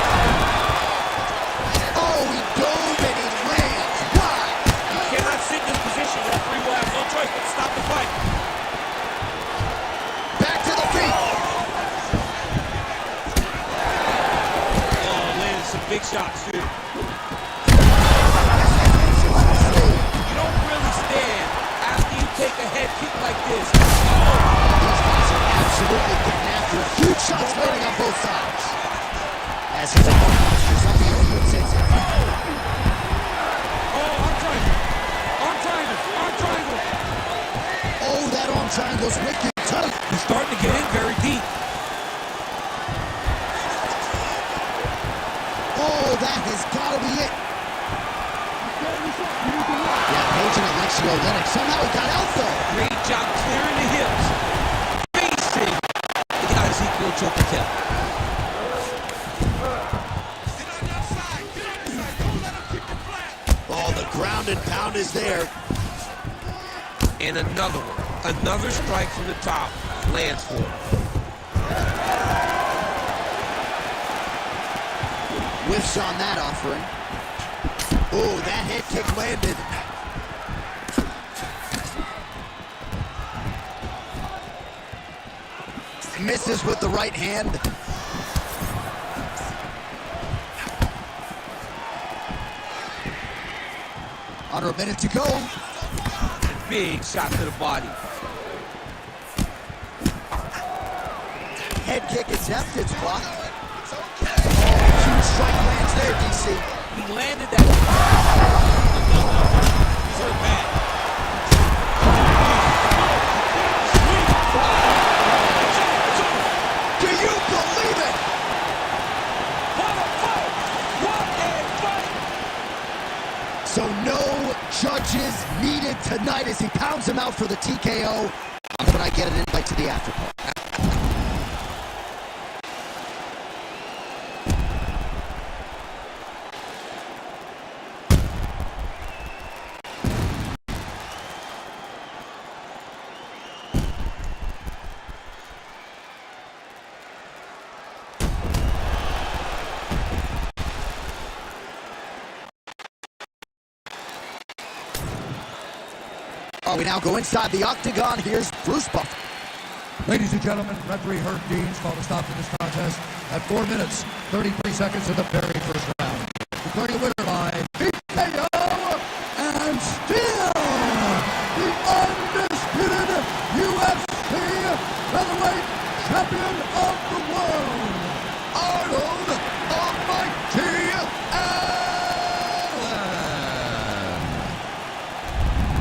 Oh, he dove and he lands. Wow. You cannot sit in this position. The referee will have no choice but to stop the fight. Back to the feet. Oh, landed some big shots, too. You don't really stand after you take a head kick like this. These guys are absolutely getting after it. Huge shots landing on both sides. As his opponent postures up the open sits. Oh, arm triangle. Arm triangle. Arm triangle. Oh, that arm triangle's wicked tight. He's starting to get in very deep. Oh, that has got to be it. Yeah, Page and Alexio Lennox. Somehow he got out though. Great job clearing the hips. Facing the guy's equal choke attempt. Oh, the ground and pound is there. And another one. Another strike from the top lands for him. Whiffs on that offering. Ooh, that head kick landed. Misses with the right hand. Under a minute to go. Big shot to the body. Head kick attempt, it's blocked. Huge strike lands there, DC. He landed that. Turn back. Do you believe it? What a fight! What a fight! So no judges needed tonight as he pounds him out for the TKO. But I get an invite to the after party. We now go inside the Octagon. Here's Bruce Buffer. Ladies and gentlemen, referee Herb Dean's called a stop to this contest at 4 minutes, 33 seconds of the very first round. Declaring the winner by KO and still the undisputed UFC featherweight champion of the world, Arnold Almighty Allen.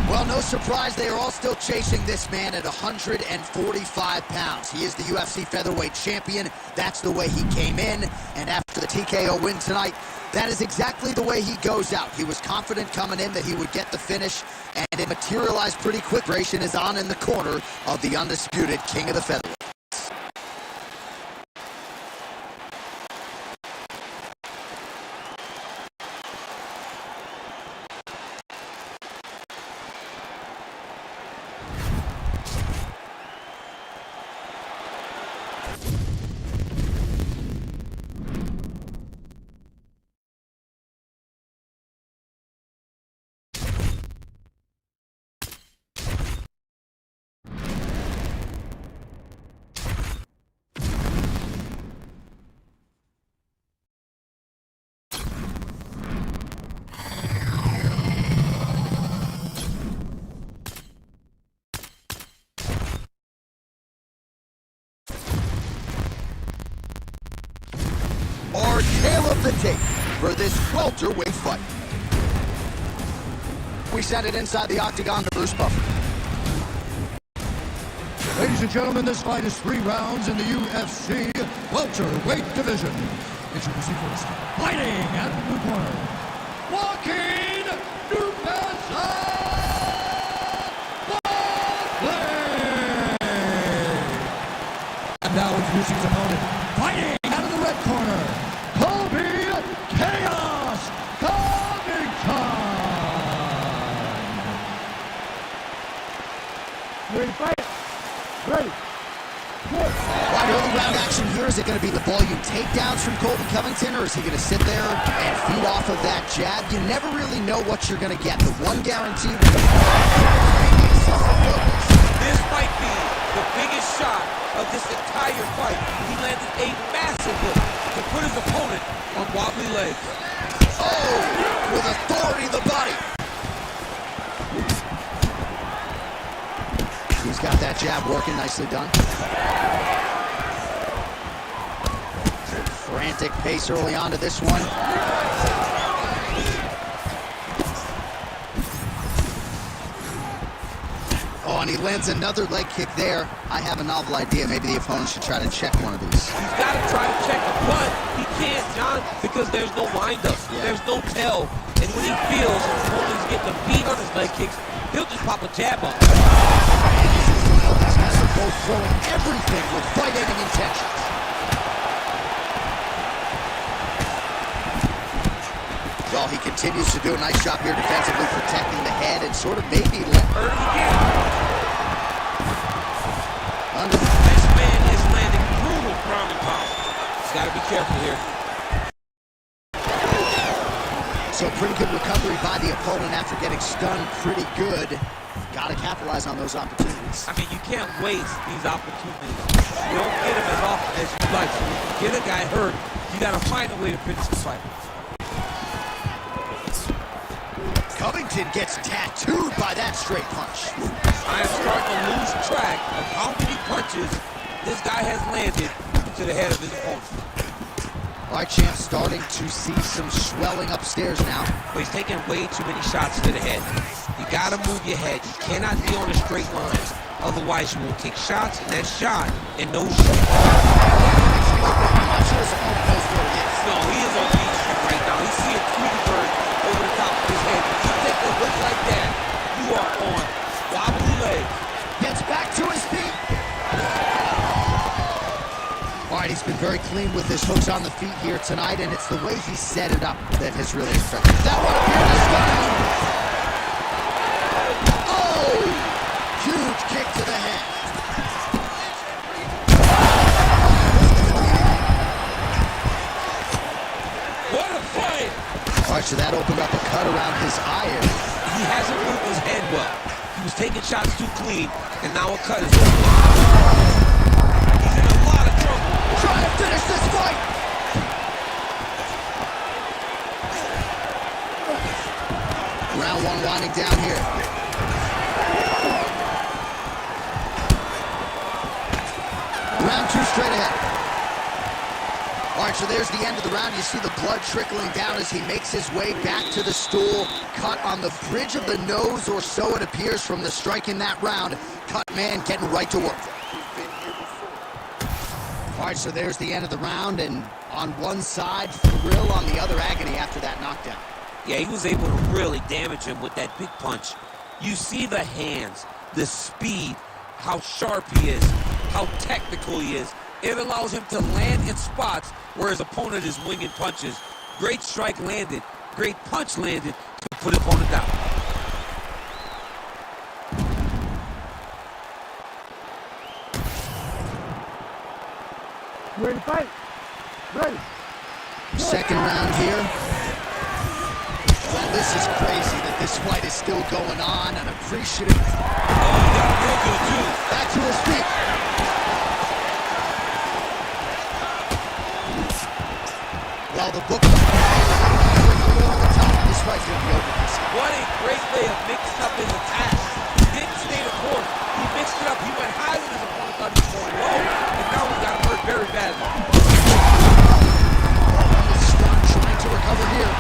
Well, no surprise, they are all still chasing this man at 145 pounds. He is the UFC featherweight champion. That's the way he came in. And after the TKO win tonight, that is exactly the way he goes out. He was confident coming in that he would get the finish, and it materialized pretty quick. Ration is on in the corner of the undisputed king of the featherweight. Our tale of the tape for this welterweight fight. We send it inside the Octagon to Bruce Buffer. Ladies and gentlemen, this fight is 3 rounds in the UFC welterweight division. Introducing first, fighting at the blue corner, walking and now introducing his opponent, fighting out of the red corner, Chaos Covington. You ready to fight? Ready. Wide early round action here. Is it going to be the volume takedowns from Colby Covington, or is he going to sit there and feed off of that jab? You never really know what you're going to get. The one guarantee... This might be the biggest shot of this entire fight. He landed a massive hook to put his opponent on wobbly legs. Oh, with authority in the body. He's got that jab working, nicely done. Frantic pace early on to this one. Oh, and he lands another leg kick there. I have a novel idea. Maybe the opponent should try to check one of these. He's got to try to check it, but he can't, John, because there's no windup. Yeah. There's no tell. And when he feels his opponent's getting a beat on his leg kicks, he'll just pop a jab up. These guys are both throwing everything with fight-ending intentions. Well, he continues to do a nice job here defensively, protecting the head and sort of maybe hurt him again. This man is landing brutal ground and pound. He's got to be careful here. So pretty good recovery by the opponent after getting stunned pretty good. Got to capitalize on those opportunities. I mean, you can't waste these opportunities. You don't get them as often as you'd like. So when you get a guy hurt, you got to find a way to finish the fight. Covington gets tattooed by that straight punch. I am starting to lose track of how many punches this guy has landed to the head of his opponent. All right, champ, starting to see some swelling upstairs now. But he's taking way too many shots to the head. You gotta move your head. You cannot be on a straight line. Otherwise, you will take shots, and that shot, and no shot. I'm not sure his opponent knows where he is. No, he is on Beach Street right now. He's seeing Tweety Bird over the top of his head. If you take a look like that, you are on wobbly legs. Gets back to his feet. All right, he's been very clean with his hooks on the feet here tonight, and it's the way he set it up that has really affected. That one appeared to stun. Oh! Huge kick to the head. What a fight! All right, so that opened up a cut around his eye area. He hasn't moved his head well. He was taking shots too clean, and now a cut is open. He's in a lot of trouble. Trying to finish this fight. Round one winding down here. Round two straight ahead. All right, so there's the end of the round. You see the blood trickling down as he makes his way back to the stool. Cut on the bridge of the nose, or so it appears from the strike in that round. Cut man getting right to work. All right, so there's the end of the round, and on one side, thrill, on the other, agony after that knockdown. Yeah, he was able to really damage him with that big punch. You see the hands, the speed, how sharp he is, how technical he is. It allows him to land in spots where his opponent is winging punches. Great strike landed, great punch landed to put his opponent down. You ready to fight? Ready. Second round here. Well, this is crazy that this fight is still going on, and appreciative. Oh, he got him real good, too. Back to his feet. Well, the book of the top. This fight's going to be over. What a great way of mixing up his attacks. He didn't stay the course. He mixed it up. He went high when his opponent thought he was going low, and now he got hurt very badly. Trying to recover here.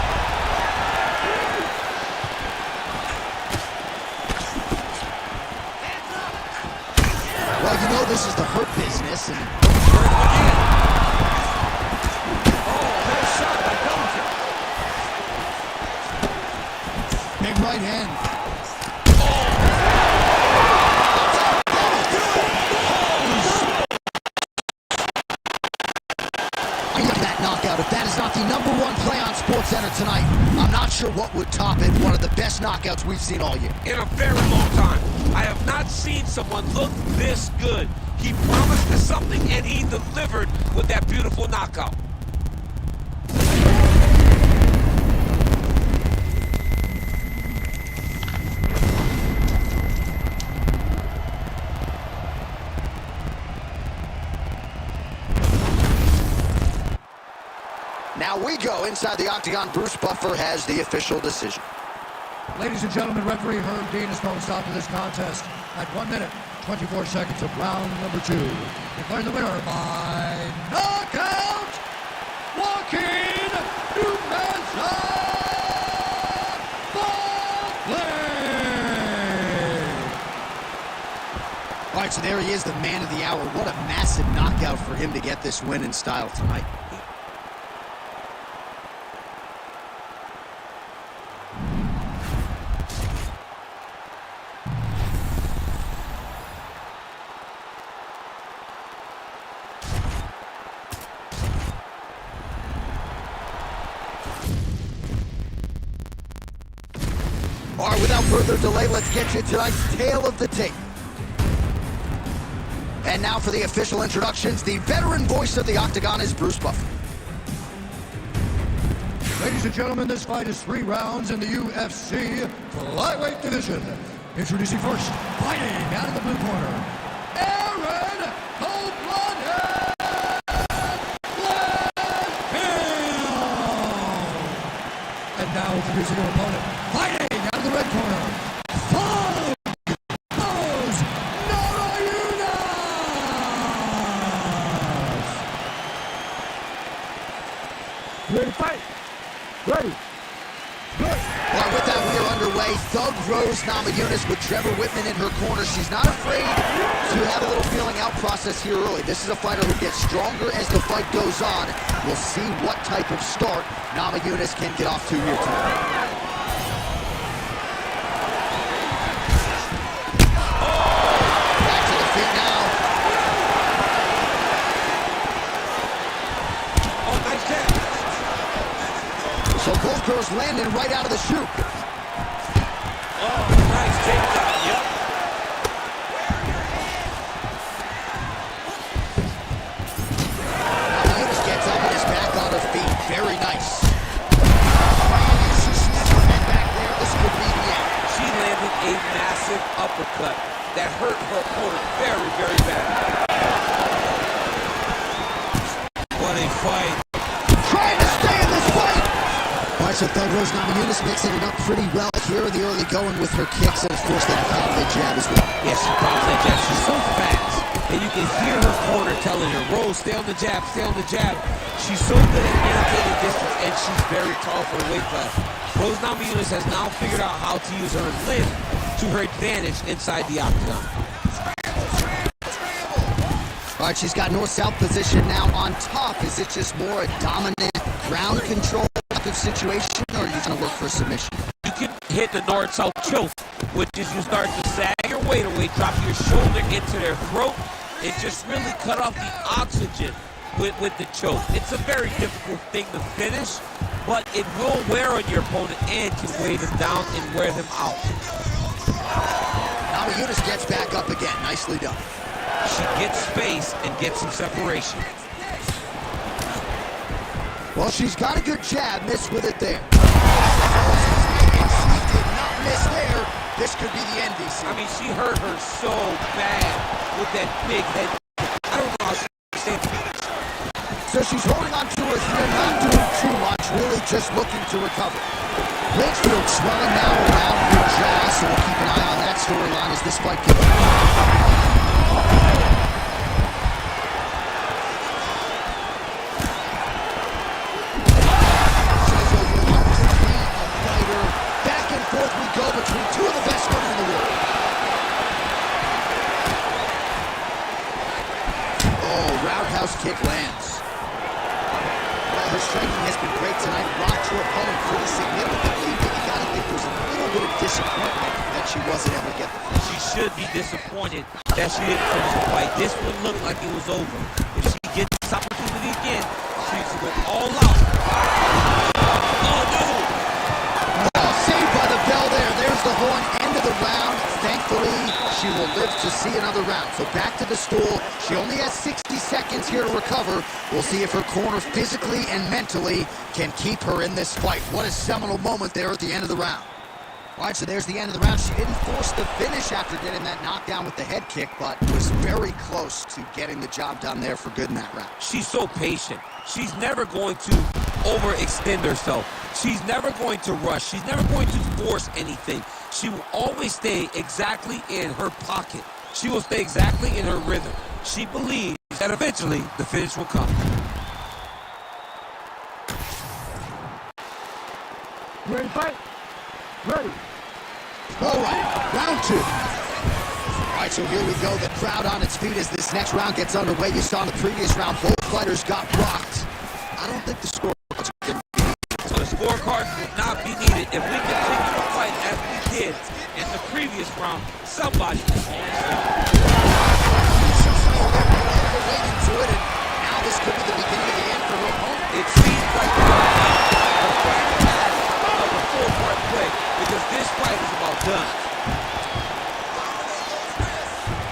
Well, you know this is the hurt business, and big right hand. Look at that knockout. If that is not the #1 play on SportsCenter tonight, I'm not sure what would top it. One of the best knockouts we've seen all year. In a very long time. I have not seen someone look this good. He promised us something, and he delivered with that beautiful knockout. Now we go inside the Octagon. Bruce Buffer has the official decision. Ladies and gentlemen, referee Herb Dean has called a stop to this contest at 1 minute, 24 seconds of round number 2. Declaring the winner by knockout, Joaquin All right, so there he is, the man of the hour. What a massive knockout for him to get this win in style tonight. All right, without further delay, let's get to tonight's tale of the tape. And now for the official introductions, the veteran voice of the Octagon is Bruce Buffer. Ladies and gentlemen, this fight is 3 rounds in the UFC Flyweight division. Introducing first, fighting out of the blue corner, Aaron Cold-Blooded Hill. And now introducing her opponent, fighting out of the red corner, Ready to fight? Ready. Well, with that, we are underway. Thug Rose Namajunas with Trevor Whitman in her corner. She's not afraid to have a little feeling out process here early. This is a fighter who gets stronger as the fight goes on. We'll see what type of start Namajunas can get off to here tonight. Back to the feet now. Oh, nice jab. So both girls landing right out of the chute. Oh, nice takedown. Yep. Namajunas gets up and is back on her feet. Very nice. She snaps her head back there. This could be the end. She landed a massive uppercut that hurt her opponent very, very bad. What a fight. Trying to stay in this fight. All right, so Thug Rose Namajunas mixing it up pretty well here in the early going with her kicks, and of course that complete jab as well. Yes, she pops that jab. She's so fast. And you can hear her corner telling her, Rose, stay on the jab, stay on the jab. She's so good at maintaining distance, and she's very tall for the weight class. Rose Namajunas has now figured out how to use her length to her advantage inside the octagon. All right, she's got north-south position now on top. Is it just more a dominant ground control type of situation, or are you trying to look for submission? You can hit the north-south choke, which is you start to sag your weight away, drop your shoulder into their throat, and just really cut off the oxygen with the choke. It's a very difficult thing to finish, but it will wear on your opponent and can weigh them down and wear them out. Namajunas gets back up again. Nicely done. She gets space and gets some separation. Well, she's got a good jab. Missed with it there. And she did not miss there. This could be the end, DC. I mean, she hurt her so bad with that big head. I don't know how she said it. So she's holding on to her here, not doing too much, really just looking to recover. Wakefield swelling now around her jaw, so we'll keep an eye on that storyline as this fight continues. Between two of the best women in the world. Oh, roundhouse kick lands. Well, her striking has been great tonight. Rocked her opponent pretty significantly, but you gotta think there's a little bit of disappointment that she wasn't able to get the finish. She should be disappointed that she didn't finish the fight. This one looked like it was over. If she gets this opportunity again, she needs to go all out. Oh, no! Saved by the bell there. There's the horn. End of the round. Thankfully, she will live to see another round. So back to the stool. She only has 60 seconds here to recover. We'll see if her corner physically and mentally can keep her in this fight. What a seminal moment there at the end of the round. All right, so there's the end of the round. She didn't force the finish after getting that knockdown with the head kick, but was very close to getting the job done there for good in that round. She's so patient. She's never going to overextend herself. She's never going to rush. She's never going to force anything. She will always stay exactly in her pocket. She will stay exactly in her rhythm. She believes that eventually the finish will come. Ready to fight? Ready. All right, round two. All right, so here we go. The crowd on its feet as this next round gets underway. You saw in the previous round, both fighters got rocked. I don't think the score is going to be needed. So the scorecards will not be needed. If we continue to fight as we did in the previous round, somebody will fall asleep. They're waiting to it, and now this could be the beginning of the end for her opponent. It seems like the fight has a four-part play because this fight is about done.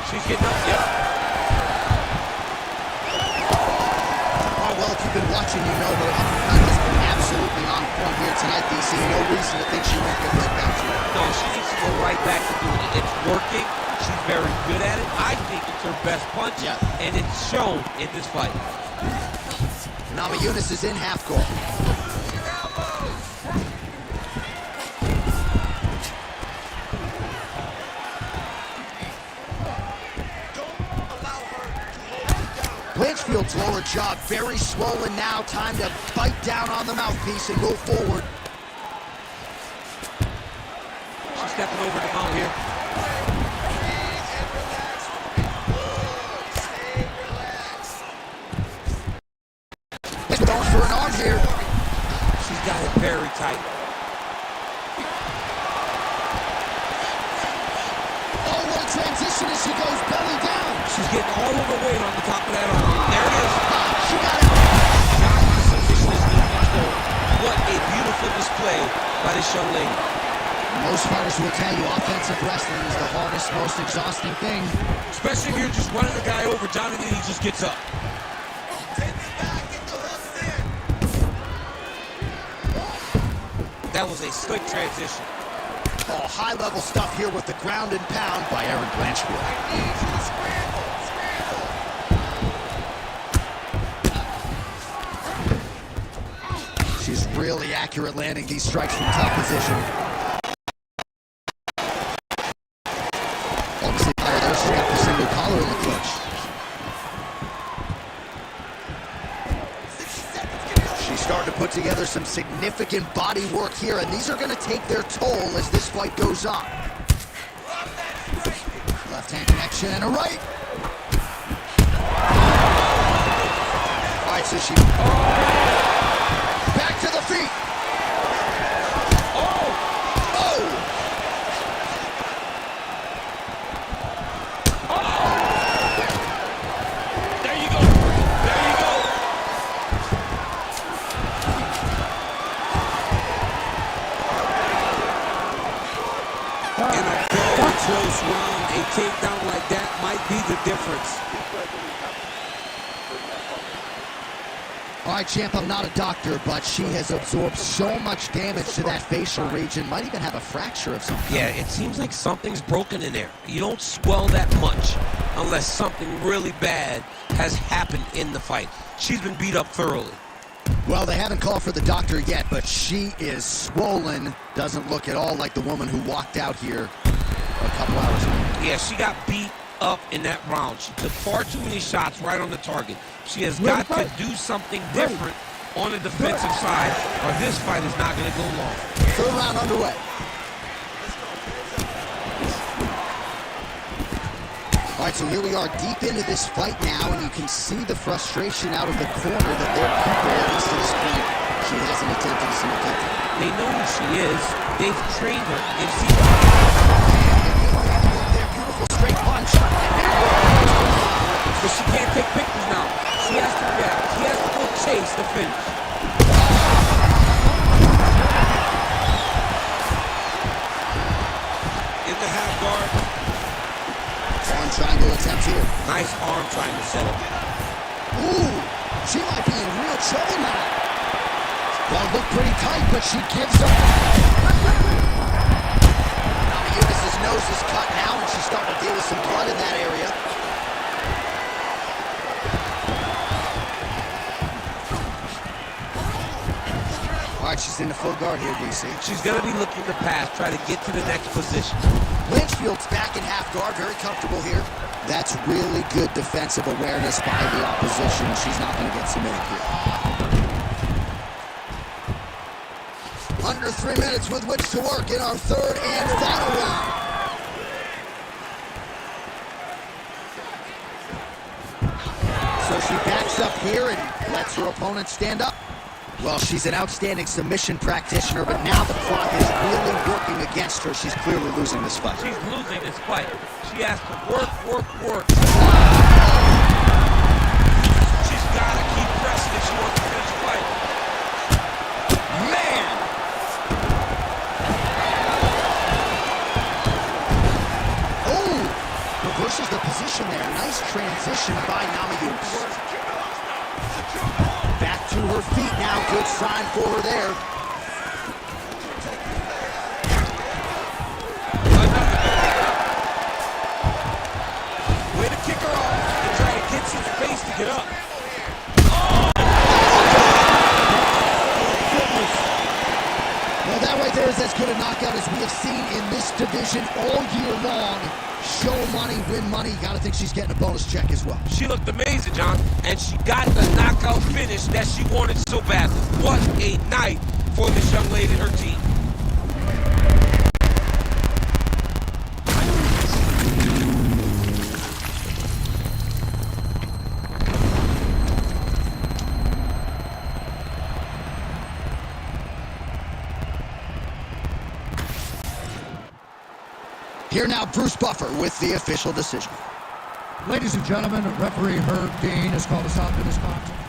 She's getting up, yep. Oh, well, if you've been watching, you know her uppercut has been absolutely on point here tonight, DC. No reason to think she won't get right back to it. No, she needs to go right back to doing it. It's working. She's very good at it. I think it's her best punch, and it's shown in this fight. Namajunas is in half guard. Blanchfield's lower jaw very swollen now. Time to bite down on the mouthpiece and go forward. She's stepping over the mount here. Going for an arm here. She's got it very tight. Oh, what a transition as she goes belly down. She's getting all of the weight on the top of that arm. There it is. She got it. Submission is in control. What a beautiful display by this young lady. Most fighters will tell you offensive wrestling is the hardest, most exhausting thing. Especially if you're just running the guy over, Johnny, and he just gets up. That was a slick transition. Oh, high-level stuff here with the ground and pound by Erin Blanchfield. She's really accurate landing these strikes from top position. Obviously, there she got the single collar in the clinch. She's starting to put together some significant body work here, and these are going to take their toll as this fight goes on. Left hand connection and a right. All right, so she back to the feet. Oh! There you go. There you go. In a very close round, a takedown like that might be the difference. All right, champ, I'm not a doctor, but she has absorbed so much damage to that facial region. Might even have a fracture of some kind. Yeah, it seems like something's broken in there. You don't swell that much unless something really bad has happened in the fight. She's been beat up thoroughly. Well, they haven't called for the doctor yet, but she is swollen. Doesn't look at all like the woman who walked out here a couple hours ago. Yeah, she got beat up in that round. She took far too many shots right on the target. She has got to do something different on the defensive side, or this fight is not going to go long. Third round underway. All right, so here we are deep into this fight now, and you can see the frustration out of the corner that their people, at least to this point, she hasn't attempted to submit that. They know who she is. They've trained her. They've seen her. Their beautiful straight punch. But she can't take pictures now. She has to react. She has to go chase the finish. In the half guard. Arm triangle attempt here. Nice arm triangle setup. Ooh, she might be in real trouble now. Well, look pretty tight, but she gives up. Namajunas' nose is cut now, and she's starting to deal with some blood in that area. All right, she's in the full guard here, DC. She's going to be looking to pass, try to get to the next position. Blanchfield's back in half guard, very comfortable here. That's really good defensive awareness by the opposition. She's not going to get submitted here. Under 3 minutes with which to work in our third and final round. So she backs up here and lets her opponent stand up. Well, she's an outstanding submission practitioner, but now the clock is really working against her. She's clearly losing this fight. She's losing this fight. She has to work. She's got to keep pressing if she wants to finish the fight. Man! Oh! Reverses the position there. Nice transition by Namajunas. Back to her feet now. Good sign for her there. seen in this division all year long. Show money, win money. You gotta think she's getting a bonus check as well. She looked amazing, John, and she got the knockout finish that she wanted so badly. What a night for this young lady and her team. Here now, Bruce Buffer with the official decision. Ladies and gentlemen, referee Herb Dean has called us out to this contest.